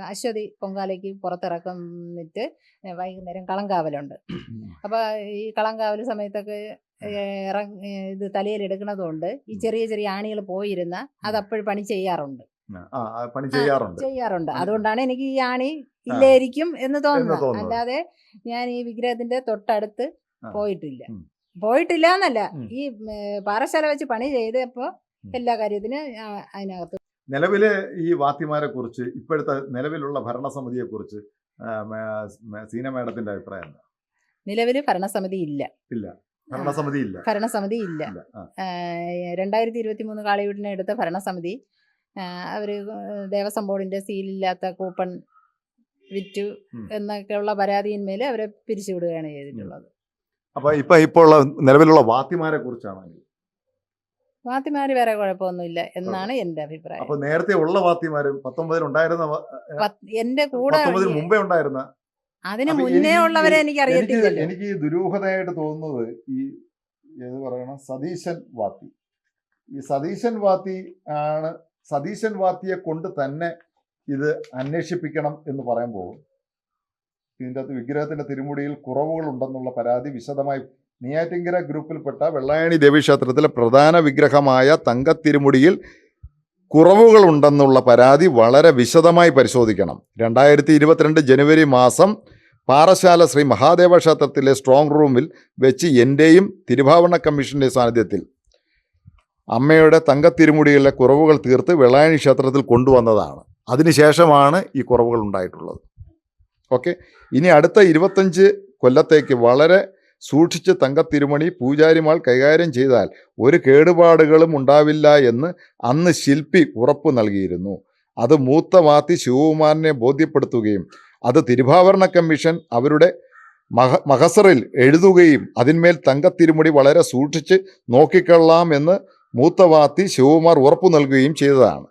അശ്വതി പൊങ്കാലയ്ക്ക് പുറത്തിറക്കുന്നിട്ട് വൈകുന്നേരം കളങ്കാവലുണ്ട്. അപ്പോൾ ഈ കളങ്കാവൽ സമയത്തൊക്കെ ഇത് തലയിൽ എടുക്കണതുകൊണ്ട് ഈ ചെറിയ ചെറിയ ആണികൾ പോയിരുന്ന അത് അപ്പോഴും പണി ചെയ്യാറുണ്ട്. അതുകൊണ്ടാണ് എനിക്ക് ഈ ആണി ഇല്ലായിരിക്കും എന്ന് തോന്നുന്നത്. അല്ലാതെ ഞാൻ ഈ വിഗ്രഹത്തിന്റെ തൊട്ടടുത്ത് പോയിട്ടില്ല എന്നല്ല, ഈ പാറശാല വെച്ച് പണി ചെയ്തപ്പോ എല്ലാ കാര്യത്തിനും അതിനകത്ത്. നിലവിലെ ഈ വാത്തിമാരെ കുറിച്ച്, ഇപ്പോഴത്തെ നിലവിലുള്ള ഭരണസമിതിയെ കുറിച്ച് സീന മാഡത്തിന്റെ അഭിപ്രായം എന്താ? നിലവില് ഭരണസമിതി ഇല്ല. 2023 കാളിയൂട്ടിനെ എടുത്ത ഭരണസമിതി അവര് ദേവസ്വം ബോർഡിന്റെ സീലില്ലാത്ത കൂപ്പൺ വിറ്റു എന്നൊക്കെയുള്ള പരാതിയിന്മേൽ അവരെ പിരിച്ചുവിടുകയാണ് ചെയ്തിട്ടുള്ളത്. അപ്പൊ ഇപ്പോൾ ഉള്ള നിലവിലുള്ള വാത്തിമാരെ കുറിച്ചാണെങ്കിൽ വാത്തിമാര് വേറെ കുഴപ്പമൊന്നുമില്ല എന്നാണ് എൻ്റെ അഭിപ്രായം. അപ്പൊ നേരത്തെ ഉള്ള വാത്തിമാരും 19 ഉണ്ടായിരുന്ന എൻ്റെ കൂടെ 19 മുമ്പേ ഉണ്ടായിരുന്ന അതിന് അപ്പൊ മുന്നേ ഉള്ളവരെ എനിക്ക് അറിയത്തില്ലല്ലോ. എനിക്ക് ദുരൂഹതയായിട്ട് തോന്നുന്നത് ഈ ഏത് പറയണം സതീശൻ വാത്തി. ഈ സതീശൻ വാത്തി ആണ്. സതീശൻ വാത്തിയെ കൊണ്ട് തന്നെ ഇത് അന്വേഷിപ്പിക്കണം എന്ന് പറയുമ്പോൾ ഇതിൻ്റെ അകത്ത് വിഗ്രഹത്തിന്റെ തിരുമുടിയിൽ കുറവുകൾ ഉണ്ടെന്നുള്ള പരാതി വിശദമായി നെയ്യാറ്റിൻകര ഗ്രൂപ്പിൽപ്പെട്ട വെള്ളായണി ദേവീക്ഷേത്രത്തിലെ പ്രധാന വിഗ്രഹമായ തങ്കത്തിരുമുടിയിൽ കുറവുകൾ ഉണ്ടെന്നുള്ള പരാതി വളരെ വിശദമായി പരിശോധിക്കണം. 2022 ജനുവരി മാസം പാറശാല ശ്രീ മഹാദേവ ക്ഷേത്രത്തിലെ സ്ട്രോങ് റൂമിൽ വെച്ച് എൻ്റെയും തിരുഭാവണ കമ്മീഷന്റെ സാന്നിധ്യത്തിൽ അമ്മയുടെ തങ്കത്തിരുമുടിയിലെ കുറവുകൾ തീർത്ത് വെള്ളായണി ക്ഷേത്രത്തിൽ കൊണ്ടുവന്നതാണ്. അതിനുശേഷമാണ് ഈ കുറവുകൾ ഉണ്ടായിട്ടുള്ളത്. ഓക്കെ, ഇനി അടുത്ത 25 കൊല്ലത്തേക്ക് വളരെ സൂക്ഷിച്ച് തങ്കത്തിരുമണി പൂജാരിമാൾ കൈകാര്യം ചെയ്താൽ ഒരു കേടുപാടുകളും ഉണ്ടാവില്ല എന്ന് അന്ന് ശില്പി ഉറപ്പു നൽകിയിരുന്നു. അത് മൂത്ത വാത്തി ശിവകുമാരനെ ബോധ്യപ്പെടുത്തുകയും അത് തിരുഭാവരണ കമ്മീഷൻ അവരുടെ മഹസറിൽ എഴുതുകയും അതിന്മേൽ തങ്കത്തിരുമുടി വളരെ സൂക്ഷിച്ച് നോക്കിക്കൊള്ളാം എന്ന് മൂത്ത വാത്തി ശിവകുമാർ ഉറപ്പു നൽകുകയും ചെയ്തതാണ്.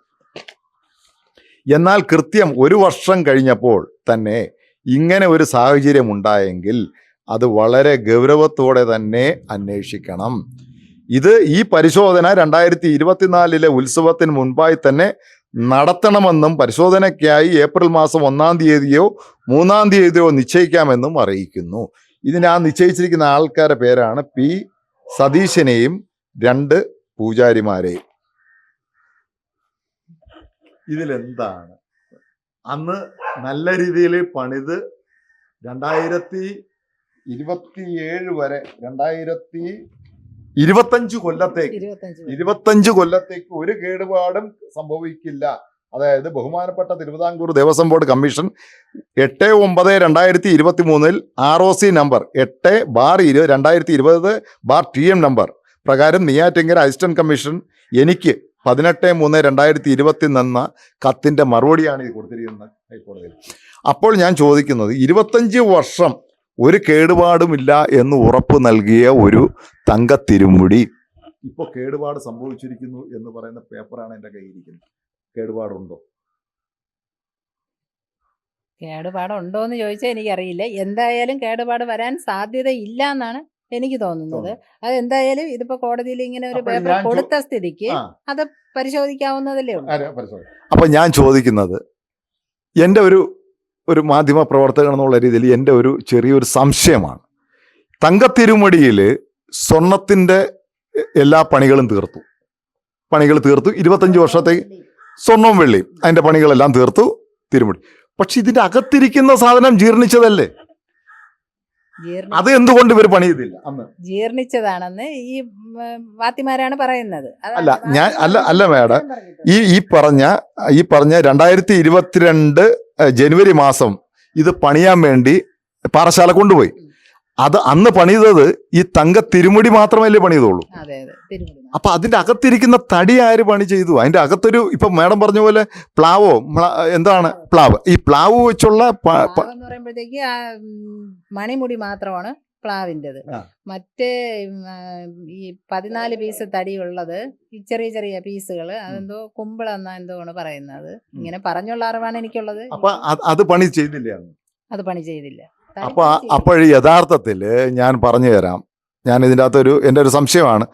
എന്നാൽ കൃത്യം 1 വർഷം കഴിഞ്ഞപ്പോൾ തന്നെ ഇങ്ങനെ ഒരു സാഹചര്യം ഉണ്ടായെങ്കിൽ അത് വളരെ ഗൗരവത്തോടെ തന്നെ അന്വേഷിക്കണം. ഈ പരിശോധന 2024 ഉത്സവത്തിന് മുൻപായി തന്നെ നടത്തണമെന്നും പരിശോധനയ്ക്കായി ഏപ്രിൽ മാസം 1-ാം തീയതിയോ 3-ാം തീയതിയോ നിശ്ചയിക്കാമെന്നും അറിയിക്കുന്നു. ആ നിശ്ചയിച്ചിരിക്കുന്ന ആൾക്കാരുടെ പേരാണ് പി സതീശനെയും 2 പൂജാരിമാരെയും. ഇതിലെന്താണ് അന്ന് നല്ല രീതിയിൽ പണിത് 2027 വരെ 2025 കൊല്ലത്തേക്ക് ഒരു കേടുപാടും സംഭവിക്കില്ല. അതായത് ബഹുമാനപ്പെട്ട Thiruvithamkoor Devaswom board commission 8/9/2023 ROC number 8/20/2020 number പ്രകാരം നെയ്യാറ്റിൻകര അസിസ്റ്റന്റ് കമ്മീഷൻ എനിക്ക് 18/3/2020 നിന്ന കത്തിന്റെ മറുപടിയാണ് ഇത് കൊടുത്തിരിക്കുന്നത് ഹൈക്കോടതിയിൽ. അപ്പോൾ ഞാൻ ചോദിക്കുന്നത് 25 വർഷം ഒരു കേടുപാടുമില്ല എന്ന് ഉറപ്പ് നൽകിയ ഒരു തങ്കത്തിരുമുടി ഇപ്പോൾ കേടുപാട് സംഭവിച്ചിരിക്കുന്നു എന്ന് പറയുന്ന പേപ്പറാണ് എൻ്റെ കയ്യിലിരിക്കുന്നത്. കേടുപാടുണ്ടോ? കേടുപാടുണ്ടോ എന്ന് ചോദിച്ചാൽ എനിക്കറിയില്ല. എന്തായാലും കേടുപാട് വരാൻ സാധ്യതയില്ല എന്നാണ് എനിക്ക് തോന്നുന്നത്. അത് എന്തായാലും ഇതിപ്പോ കോടതിയിൽ ഇങ്ങനെ ഒരു അപ്പോൾ പേപ്പർ ഞാൻ കൊടുത്ത സ്ഥിതിക്ക് അത് പരിശോധിക്കാവുന്നതല്ലേ ഉള്ളൂ. അപ്പൊ ഞാൻ ചോദിക്കുന്നത് എൻ്റെ ഒരു മാധ്യമ പ്രവർത്തകൻ എന്നുള്ള രീതിയിൽ എൻ്റെ ഒരു ചെറിയൊരു സംശയമാണ്. തങ്കത്തിരുമുടിയിൽ സ്വർണത്തിൻ്റെ എല്ലാ പണികൾ തീർത്തു. 25 വർഷത്തേക്ക് സ്വർണവും വെള്ളിയും അതിൻ്റെ പണികളെല്ലാം തീർത്തു തിരുമുടി. പക്ഷെ ഇതിൻ്റെ അകത്തിരിക്കുന്ന സാധനം ജീർണിച്ചതല്ലേ? അത് എന്തുകൊണ്ട് ഇവർ പണി ചെയ്തില്ല? അന്ന് ജീർണിച്ചതാണെന്ന് ഈ വാത്തിമാരാണ് പറയുന്നത്. അല്ല മാഡം, ഈ പറഞ്ഞ 2022 ജനുവരി മാസം ഇത് പണിയാൻ വേണ്ടി പാറശാല കൊണ്ടുപോയി. അത് അന്ന് പണിതത് ഈ തങ്കത്തിരുമുടി മാത്രമല്ലേ പണിയതുള്ളൂ. അപ്പൊ അതിന്റെ അകത്തിരിക്കുന്ന തടി ആര് പണി ചെയ്തു? അതിന്റെ അകത്തൊരു ഇപ്പൊ മാഡം പറഞ്ഞ പോലെ പ്ലാവോ എന്താണ് പ്ലാവ്? ഈ പ്ലാവ് വെച്ചുള്ള എന്ന് പറയുമ്പോഴത്തേക്ക് മണിമുടി മാത്രമാണ് പ്ലാവിൻ്റെത്. മറ്റേ ഈ 14 പീസ് തടിയുള്ളത് ഈ ചെറിയ ചെറിയ പീസുകൾ അതെന്തോ കുമ്പിളെന്നാ എന്തോ ആണ് പറയുന്നത്. ഇങ്ങനെ പറഞ്ഞുള്ള അറിവാണ് എനിക്കുള്ളത്. അപ്പൊ അത് പണി ചെയ്തില്ല. അത് പണി ചെയ്തില്ല. അപ്പോൾ യഥാർത്ഥത്തിൽ ഞാൻ പറഞ്ഞു തരാം. ഞാൻ ഇതിൻ്റെ അകത്തൊരു എൻ്റെ ഒരു സംശയമാണ്.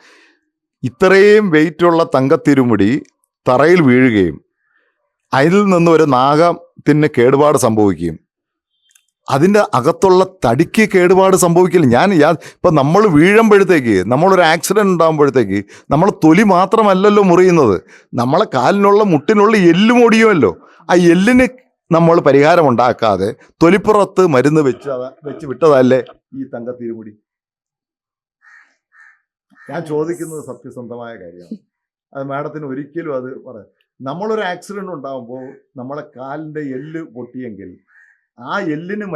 ഇത്രയും വെയിറ്റുള്ള തങ്കത്തിരുമുടി തറയിൽ വീഴുകയും അതിൽ നിന്ന് ഒരു നാഗത്തിന് കേടുപാട് സംഭവിക്കുകയും അതിൻ്റെ അകത്തുള്ള തടിക്ക് കേടുപാട് സംഭവിക്കില്ല. ഇപ്പം നമ്മൾ വീഴുമ്പോഴത്തേക്ക്, നമ്മളൊരു ആക്സിഡൻറ്റ് ഉണ്ടാകുമ്പോഴത്തേക്ക് നമ്മൾ തൊലി മാത്രമല്ലല്ലോ മുറിയുന്നത്, നമ്മളെ കാലിനുള്ള മുട്ടിനുള്ള എല്ല് മുടിയുമല്ലോ. ആ എല്ലിന് നമ്മൾ പരിഹാരം ഉണ്ടാക്കാതെ തൊലിപ്പുറത്ത് മരുന്ന് വെച്ച് വിട്ടതല്ലേ ഈ തങ്കത്തിരുമുടി? ഞാൻ ചോദിക്കുന്നത് സത്യസന്ധമായ കാര്യമാണ്. അത് മാഡത്തിന് ഒരിക്കലും അത് പറയാം. നമ്മളൊരു ആക്സിഡന്റ് ഉണ്ടാകുമ്പോൾ നമ്മളെ കാലിൻ്റെ എല്ല് പൊട്ടിയെങ്കിൽ ആ എല്ലിന്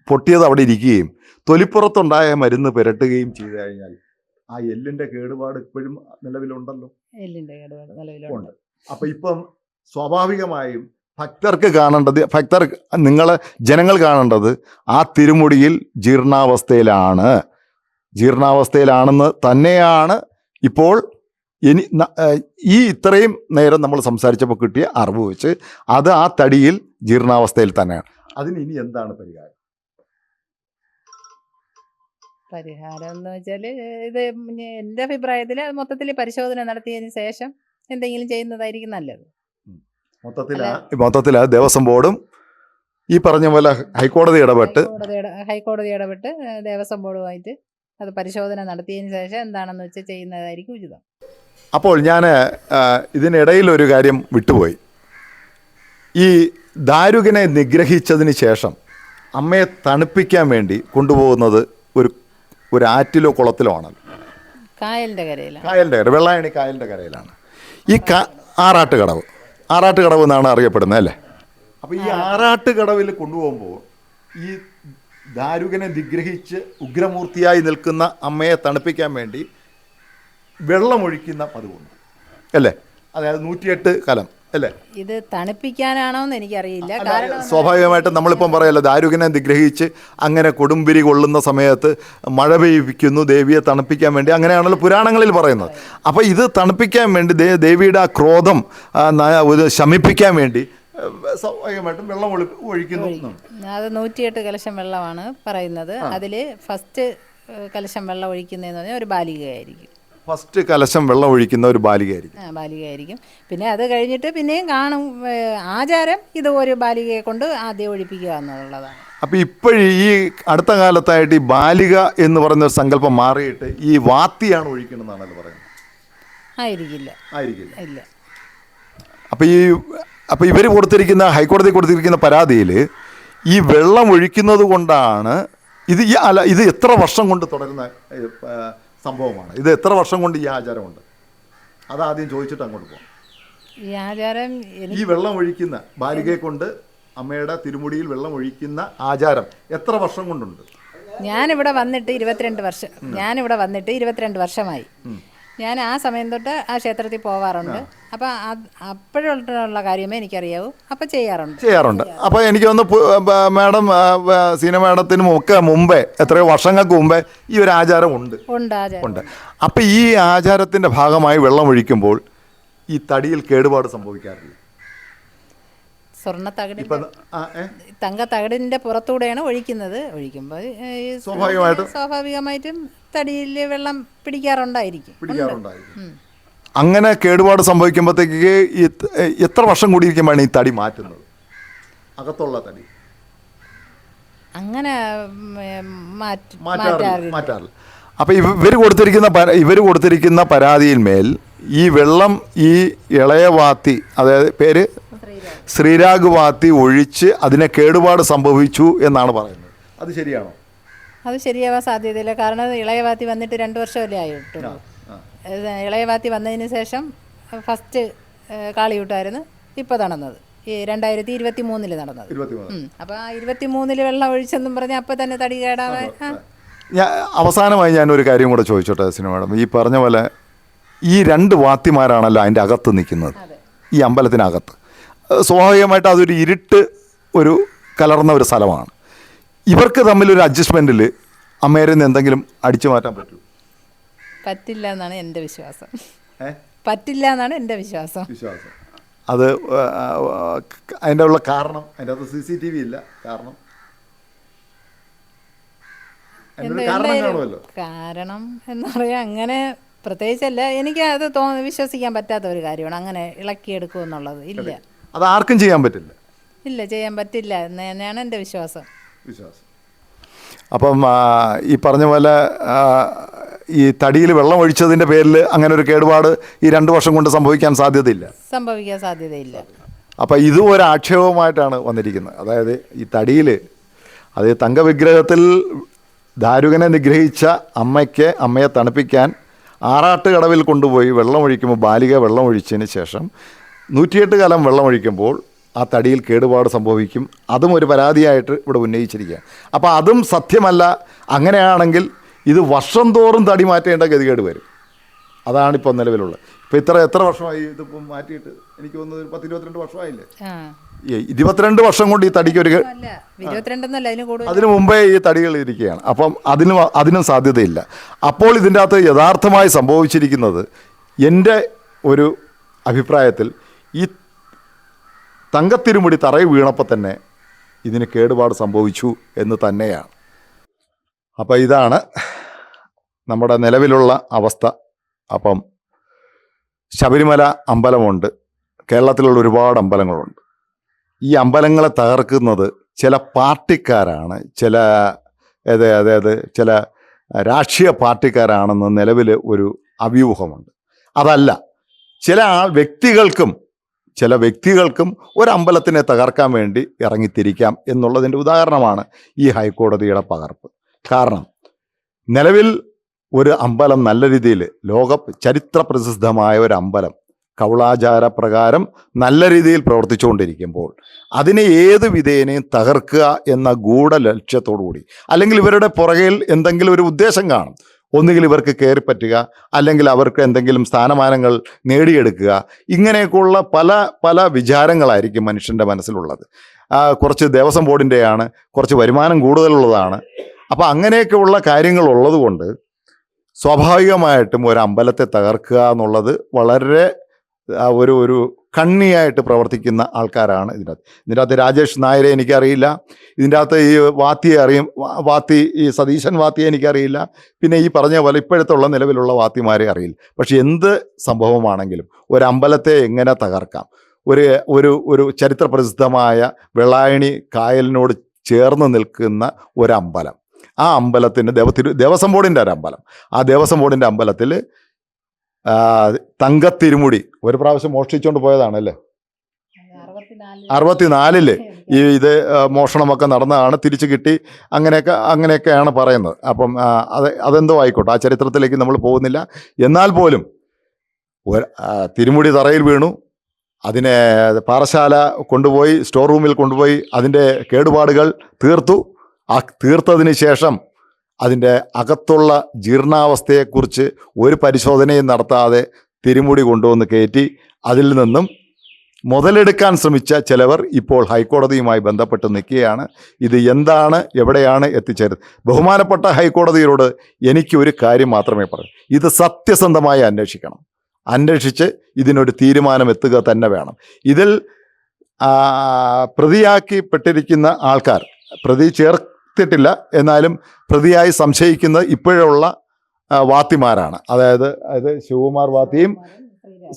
പൊട്ടിയത് അവിടെ ഇരിക്കുകയും തൊലിപ്പുറത്തുണ്ടായ മരുന്ന് പുരട്ടുകയും ചെയ്തു കഴിഞ്ഞാൽ ആ എല്ലിന്റെ കേടുപാട് ഇപ്പോഴും നിലവിലുണ്ടല്ലോ. എല്ലിന്റെ കേടുപാട് നിലവിലുണ്ട്. അപ്പൊ ഇപ്പം സ്വാഭാവികമായും ഭക്തർ ജനങ്ങൾ കാണേണ്ടത് ആ തിരുമുടിയിൽ ജീർണാവസ്ഥയിലാണെന്ന് തന്നെയാണ് ഇപ്പോൾ ഈ ഇത്രയും നേരം നമ്മൾ സംസാരിച്ചപ്പോൾ കിട്ടിയ അറിവ് വെച്ച് അത് ആ തടിയിൽ ജീർണാവസ്ഥയിൽ തന്നെയാണ്. അതിന് ഇനി എന്താണ് പരിഹാരം? പരിഹാരം എന്ന് വെച്ചാൽ ഇത് എൻ്റെ അഭിപ്രായത്തിൽ മൊത്തത്തിൽ പരിശോധന നടത്തിയതിന് ശേഷം എന്തെങ്കിലും ചെയ്യുന്നതായിരിക്കും നല്ലത്. മൊത്തത്തിൽ ദേവസ്വം ബോർഡും ഈ പറഞ്ഞ പോലെ ഹൈക്കോടതി ഇടപെട്ട് ദേവസ്വം ബോർഡുമായിട്ട് അത് പരിശോധന നടത്തിയതിന് ശേഷം എന്താണെന്ന് വെച്ചാൽ ചെയ്യുന്നതായിരിക്കും ഉചിതം. അപ്പോൾ ഞാൻ ഇതിനിടയിൽ ഒരു കാര്യം വിട്ടുപോയി. ഈ ദാരുകനെ നിഗ്രഹിച്ചതിന് ശേഷം അമ്മയെ തണുപ്പിക്കാൻ വേണ്ടി കൊണ്ടുപോകുന്നത് ഒരു ആറ്റിലോ കുളത്തിലോ ആണല്ലോ. കായലിൻ്റെ കരയിലാണ്. വെള്ളായണി കായലിൻ്റെ കരയിലാണ് ഈ ആറാട്ടുകടവ് എന്നാണ് അറിയപ്പെടുന്നത് അല്ലേ? അപ്പോൾ ഈ ആറാട്ടുകടവിൽ കൊണ്ടുപോകുമ്പോൾ ഈ ദാരുകനെ നിഗ്രഹിച്ച് ഉഗ്രമൂർത്തിയായി നിൽക്കുന്ന അമ്മയെ തണുപ്പിക്കാൻ വേണ്ടി വെള്ളമൊഴിക്കുന്ന പതിവുണ്ട് അല്ലേ? അതായത് 108 കലം അല്ലേ? ഇത് തണുപ്പിക്കാനാണോ എന്ന് എനിക്കറിയില്ല. കാരണം സ്വാഭാവികമായിട്ടും നമ്മളിപ്പം പറയല്ലോ ദാരുകനെ നിഗ്രഹിച്ച് അങ്ങനെ കൊടുമ്പിരി കൊള്ളുന്ന സമയത്ത് മഴ പെയ്യിപ്പിക്കുന്നു ദേവിയെ തണുപ്പിക്കാൻ വേണ്ടി, അങ്ങനെയാണല്ലോ പുരാണങ്ങളിൽ പറയുന്നത്. അപ്പോൾ ഇത് തണുപ്പിക്കാൻ വേണ്ടി ദേവിയുടെ ആ ക്രോധം ശമിപ്പിക്കാൻ വേണ്ടി സ്വാഭാവികമായിട്ടും വെള്ളം ഒഴിക്കുന്നു. അത് 108 കലശം വെള്ളമാണ് പറയുന്നത്. അതിൽ ഫസ്റ്റ് കലശം വെള്ളം ഒഴിക്കുന്നതെന്ന് പറഞ്ഞാൽ ഒരു ബാലികയായിരിക്കും. ഫസ്റ്റ് കലശം വെള്ളം ഒഴിക്കുന്ന ഒരു ബാലികയായിരിക്കും. പിന്നെ അത് കഴിഞ്ഞിട്ട് പിന്നെയും കാണും ആചാരം ഇത് ഒരു ബാലികയെ കൊണ്ട് ആദ്യം ഒഴിപ്പിക്കുക എന്നുള്ളതാണ്. അപ്പോൾ ഇപ്പോഴും ഈ അടുത്ത കാലത്തായിട്ട് ഈ ബാലിക എന്ന് പറയുന്ന ഒരു സങ്കല്പം മാറിയിട്ട് ഈ വാത്തിയാണ് ഒഴിക്കണമെന്നാണല്ലോ പറയുന്നത്. ആയിരിക്കില്ല. ഇല്ല. അപ്പോൾ ഇവർ ഹൈക്കോടതി കൊടുത്തിരിക്കുന്ന പരാതിയിൽ ഈ വെള്ളം ഒഴിക്കുന്നത് കൊണ്ടാണ് ഇത് എത്ര വർഷം കൊണ്ട് തുടരുന്ന സംഭവമാണ്? ഇത് എത്ര വർഷം കൊണ്ട് ഈ ആചാരമുണ്ട്? അതാദ്യം ചോദിച്ചിട്ട് അങ്ങോട്ട് പോകാം. ഈ ആചാരം ഈ വെള്ളം ഒഴിക്കുന്ന ബാലികയെ കൊണ്ട് അമ്മയുടെ തിരുമുടിയിൽ വെള്ളം ഒഴിക്കുന്ന ആചാരം എത്ര വർഷം കൊണ്ടുണ്ട്? ഞാനിവിടെ വന്നിട്ട് 22 വർഷമായി. ഞാൻ ആ സമയം തൊട്ട് ആ ക്ഷേത്രത്തിൽ പോവാറുണ്ട്. അപ്പം അപ്പോഴുള്ള കാര്യമേ എനിക്കറിയാവൂ. അപ്പം ചെയ്യാറുണ്ട്. അപ്പോൾ എനിക്ക് തോന്നുന്നു മാഡം സീന മാഡത്തിനും ഒക്കെ മുമ്പേ എത്രയോ വർഷങ്ങൾക്ക് മുമ്പേ ഈ ഒരു ആചാരം ഉണ്ട്. അപ്പം ഈ ആചാരത്തിൻ്റെ ഭാഗമായി വെള്ളം ഒഴിക്കുമ്പോൾ ഈ തടിയിൽ കേടുപാട് സംഭവിക്കാറില്ല. തങ്കത്തകിടിന്റെ പുറത്തൂടെയാണ് ഒഴിക്കുമ്പോൾ സ്വാഭാവികമായിട്ടും തടിയിൽ വെള്ളം പിടിക്കാറുണ്ടായിരിക്കും. അങ്ങനെ കേടുപാട് സംഭവിക്കുമ്പോഴത്തേക്ക് എത്ര വർഷം കൂടി ഇരിക്കുമ്പോഴാണ് ഈ തടി മാറ്റുന്നത്, അകത്തുള്ള തടി? അങ്ങനെ മാറ്റാറില്ല. അപ്പം ഇവർ കൊടുത്തിരിക്കുന്ന പരാതിയിന്മേൽ ഈ വെള്ളം ഈ ഇളയവാത്തി, അതായത് പേര് ശ്രീരാഗ് വാത്തി ഒഴിച്ച് അതിനെ കേടുപാട് സംഭവിച്ചു എന്നാണ് പറയുന്നത്. അത് ശരിയാണോ? അത് ശരിയാവാൻ സാധ്യതയില്ല. കാരണം ഇളയവാത്തി വന്നിട്ട് 2 വർഷമല്ലേ ആയിട്ടുള്ളൂ. ഇളയവാത്തി വന്നതിന് ശേഷം ഫസ്റ്റ് കാളിയൂട്ടായിരുന്നു ഇപ്പോൾ നടന്നത്. ഈ 2023 നടന്നത്. അപ്പോൾ ആ 23 വെള്ളം ഒഴിച്ചെന്നും പറഞ്ഞാൽ അപ്പോൾ തന്നെ തടി കേടാവാൻ. അവസാനമായി ഞാനൊരു കാര്യം കൂടെ ചോദിച്ചോട്ടെ സിനിമ മാഡം. ഈ പറഞ്ഞ പോലെ ഈ 2 വാത്തിമാരാണല്ലോ അതിൻ്റെ അകത്ത് നിൽക്കുന്നത്, ഈ അമ്പലത്തിനകത്ത്. സ്വാഭാവികമായിട്ട് അതൊരു ഒരു കലർന്ന ഒരു സ്ഥലമാണ്. ഇവർക്ക് തമ്മിലൊരു അഡ്ജസ്റ്റ്മെൻറ്റിൽ അമ്മേരിൽ നിന്ന് എന്തെങ്കിലും അടിച്ചു മാറ്റാൻ പറ്റില്ല എന്നാണ് എൻ്റെ വിശ്വാസം. അത് അതിൻ്റെ ഉള്ള കാരണം, അതിൻ്റെ അകത്ത് CCTV ഇല്ല. കാരണം കാരണം എന്ന് പറയാൻ അങ്ങനെ പ്രത്യേകിച്ചല്ല. എനിക്ക് അത് വിശ്വസിക്കാൻ പറ്റാത്ത ഒരു കാര്യമാണ് അങ്ങനെ ഇളക്കിയെടുക്കുമെന്നുള്ളത്. ഇല്ല, അത് ആർക്കും ചെയ്യാൻ പറ്റില്ല. ചെയ്യാൻ പറ്റില്ല എന്ന് തന്നെയാണ് എൻ്റെ വിശ്വാസം. അപ്പം ഈ പറഞ്ഞ പോലെ ഈ തടിയിൽ വെള്ളം ഒഴിച്ചതിൻ്റെ പേരിൽ അങ്ങനെ ഒരു കേടുപാട് ഈ 2 വർഷം കൊണ്ട് സംഭവിക്കാൻ സാധ്യതയില്ല. അപ്പം ഇതും ഒരു ആക്ഷേപമായിട്ടാണ് വന്നിരിക്കുന്നത്. അതായത് ഈ തടിയിൽ, അത് തങ്കവിഗ്രഹത്തിൽ ദാരുകനെ നിഗ്രഹിച്ച അമ്മയെ തണുപ്പിക്കാൻ ആറാട്ടുകടവിൽ കൊണ്ടുപോയി വെള്ളം ഒഴിക്കുമ്പോൾ ബാലിക വെള്ളം ഒഴിച്ചതിന് ശേഷം 108 കലം വെള്ളം ഒഴിക്കുമ്പോൾ ആ തടിയിൽ കേടുപാട് സംഭവിക്കും. അതും ഒരു പരാതിയായിട്ട് ഇവിടെ ഉന്നയിച്ചിരിക്കുക. അപ്പോൾ അതും സത്യമല്ല. അങ്ങനെയാണെങ്കിൽ ഇത് വർഷം തോറും തടി മാറ്റേണ്ട ഗതികേട് വരും. അതാണിപ്പോൾ നിലവിലുള്ളത്. ഇപ്പോൾ എത്ര വർഷമായി ഇതിപ്പോൾ മാറ്റിയിട്ട്? എനിക്ക് തോന്നുന്നത് 10-22 വർഷമായില്ലേ? 22 വർഷം കൊണ്ട് ഈ തടിക്ക് ഒരു അല്ല 22 അതിന് കൂടുതൽ. അതിനു മുമ്പേ ഈ തടികൾ ഇരിക്കുകയാണ്. അപ്പം അതിനും സാധ്യതയില്ല. അപ്പോൾ ഇതിൻ്റെ അകത്ത് യഥാർത്ഥമായി സംഭവിച്ചിരിക്കുന്നത് എൻ്റെ ഒരു അഭിപ്രായത്തിൽ ഈ തങ്കത്തിരുമുടി തറയിൽ വീണപ്പോൾ തന്നെ ഇതിന് കേടുപാട് സംഭവിച്ചു എന്ന് തന്നെയാണ്. അപ്പം ഇതാണ് നമ്മുടെ നിലവിലുള്ള അവസ്ഥ. അപ്പം ശബരിമല അമ്പലമുണ്ട്, കേരളത്തിലുള്ള ഒരുപാട് അമ്പലങ്ങളുണ്ട്. ഈ അമ്പലങ്ങളെ തകർക്കുന്നത് ചില പാർട്ടിക്കാരാണ്, ചില രാഷ്ട്രീയ പാർട്ടിക്കാരാണെന്ന് നിലവിൽ ഒരു അഭ്യൂഹമുണ്ട്. അതല്ല, ചില വ്യക്തികൾക്കും ഒരമ്പലത്തിനെ തകർക്കാൻ വേണ്ടി ഇറങ്ങിത്തിരിക്കാം എന്നുള്ളതിൻ്റെ ഉദാഹരണമാണ് ഈ ഹൈക്കോടതിയുടെ പകർപ്പ്. കാരണം നിലവിൽ ഒരു അമ്പലം നല്ല രീതിയിൽ ചരിത്ര പ്രസിദ്ധമായ ഒരു അമ്പലം കൗളാചാര പ്രകാരം നല്ല രീതിയിൽ പ്രവർത്തിച്ചുകൊണ്ടിരിക്കുമ്പോൾ അതിനെ ഏത് വിധേനയും തകർക്കുക എന്ന ഗൂഢലക്ഷ്യത്തോടു കൂടി, അല്ലെങ്കിൽ ഇവരുടെ പുറകിൽ എന്തെങ്കിലും ഒരു ഉദ്ദേശം കാണും. ഒന്നുകിൽ ഇവർക്ക് കയറിപ്പറ്റുക, അല്ലെങ്കിൽ അവർക്ക് എന്തെങ്കിലും സ്ഥാനമാനങ്ങൾ നേടിയെടുക്കുക. ഇങ്ങനെയൊക്കെയുള്ള പല വിചാരങ്ങളായിരിക്കും മനുഷ്യൻ്റെ മനസ്സിലുള്ളത്. കുറച്ച് ദേവസ്വം ബോർഡിൻ്റെയാണ്, കുറച്ച് വരുമാനം കൂടുതലുള്ളതാണ്. അപ്പോൾ അങ്ങനെയൊക്കെയുള്ള കാര്യങ്ങളുള്ളത് കൊണ്ട് സ്വാഭാവികമായിട്ടും ഒരു അമ്പലത്തെ തകർക്കുക എന്നുള്ളത് വളരെ ഒരു കണ്ണിയായിട്ട് പ്രവർത്തിക്കുന്ന ആൾക്കാരാണ് ഇതിൻ്റെ അകത്ത്. രാജേഷ് നായരെ എനിക്കറിയില്ല, ഇതിൻ്റെ അകത്ത് ഈ ഈ സതീശൻ വാത്തിയെ എനിക്കറിയില്ല, പിന്നെ ഈ പറഞ്ഞ പോലെ ഇപ്പോഴത്തുള്ള നിലവിലുള്ള വാത്തിമാരെ അറിയില്ല. പക്ഷെ എന്ത് സംഭവമാണെങ്കിലും ഒരു അമ്പലത്തെ എങ്ങനെ തകർക്കാം? ഒരു ചരിത്ര പ്രസിദ്ധമായ വെള്ളായണി കായലിനോട് ചേർന്ന് നിൽക്കുന്ന ഒരമ്പലം, ആ അമ്പലത്തിന് ദേവസ്വം ബോർഡിൻ്റെ ഒരു അമ്പലം, ആ ദേവസ്വം ബോർഡിൻ്റെ അമ്പലത്തിൽ തങ്കത്തിരുമുടി ഒരു പ്രാവശ്യം മോഷ്ടിച്ചുകൊണ്ട് പോയതാണല്ലേ, 64 ഇത് മോഷണമൊക്കെ നടന്നതാണ്, തിരിച്ചു കിട്ടി, അങ്ങനെയൊക്കെയാണ് പറയുന്നത്. അപ്പം അതെന്തോ ആയിക്കോട്ടെ, ആ ചരിത്രത്തിലേക്ക് നമ്മൾ പോകുന്നില്ല. എന്നാൽ പോലും തിരുമുടി തറയിൽ വീണു, അതിനെ പാറശാല കൊണ്ടുപോയി സ്റ്റോർ റൂമിൽ കൊണ്ടുപോയി അതിൻ്റെ കേടുപാടുകൾ തീർത്തു. ആ തീർത്തതിന് ശേഷം അതിൻ്റെ അകത്തുള്ള ജീർണാവസ്ഥയെക്കുറിച്ച് ഒരു പരിശോധനയും നടത്താതെ തിരുമുടി കൊണ്ടുവന്ന് കയറ്റി അതിൽ നിന്നും മുതലെടുക്കാൻ ശ്രമിച്ച ചിലവർ ഇപ്പോൾ ഹൈക്കോടതിയുമായി ബന്ധപ്പെട്ട് നിൽക്കുകയാണ്. ഇത് എന്താണ്, എവിടെയാണ് എത്തിച്ചേരുന്നത്? ബഹുമാനപ്പെട്ട ഹൈക്കോടതിയോട് എനിക്ക് ഒരു കാര്യം മാത്രമേ പറയൂ, ഇത് സത്യസന്ധമായി അന്വേഷിച്ച് ഇതിനൊരു തീരുമാനം എത്തുക തന്നെ വേണം. ഇതിൽ പ്രതിയാക്കിപ്പെട്ടിരിക്കുന്ന ആൾക്കാർ, പ്രതി ചേർത്തിട്ടില്ല എന്നാലും പ്രതിയായി സംശയിക്കുന്ന ഇപ്പോഴുള്ള വാത്തിമാരാണ്. അതായത് ശിവകുമാർ വാത്തിയും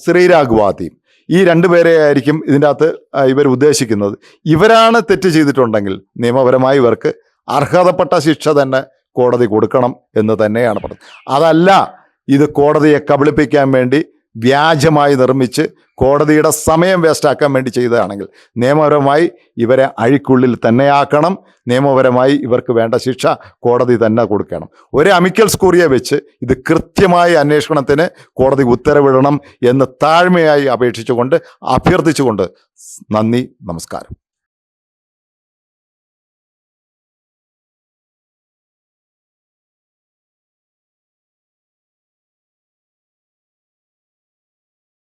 ശ്രീരാഗ് വാത്തിയും, ഈ രണ്ടുപേരെ ആയിരിക്കും ഇതിൻ്റെ അകത്ത് ഇവർ ഉദ്ദേശിക്കുന്നത്. ഇവരാണ് തെറ്റ് ചെയ്തിട്ടുണ്ടെങ്കിൽ നിയമപരമായി ഇവർക്ക് അർഹതപ്പെട്ട ശിക്ഷ തന്നെ കോടതി കൊടുക്കണം എന്ന് തന്നെയാണ് പറയുന്നത്. അതല്ല, ഇത് കോടതിയെ കബളിപ്പിക്കാൻ വേണ്ടി വ്യാജമായി നിർമ്മിച്ച് കോടതിയുടെ സമയം വേസ്റ്റാക്കാൻ വേണ്ടി ചെയ്തതാണെങ്കിൽ നിയമപരമായി ഇവരെ അഴിക്കുള്ളിൽ തന്നെയാക്കണം. നിയമപരമായി ഇവർക്ക് വേണ്ട ശിക്ഷ കോടതി തന്നെ കൊടുക്കണം. ഒരു അമിക്കൽസ് ക്യൂറിയെ വെച്ച് ഇത് കൃത്യമായ അന്വേഷണത്തിന് കോടതി ഉത്തരവിടണം എന്ന് താഴ്മയായി അപേക്ഷിച്ചുകൊണ്ട് അഭ്യർത്ഥിച്ചുകൊണ്ട് നന്ദി, നമസ്കാരം.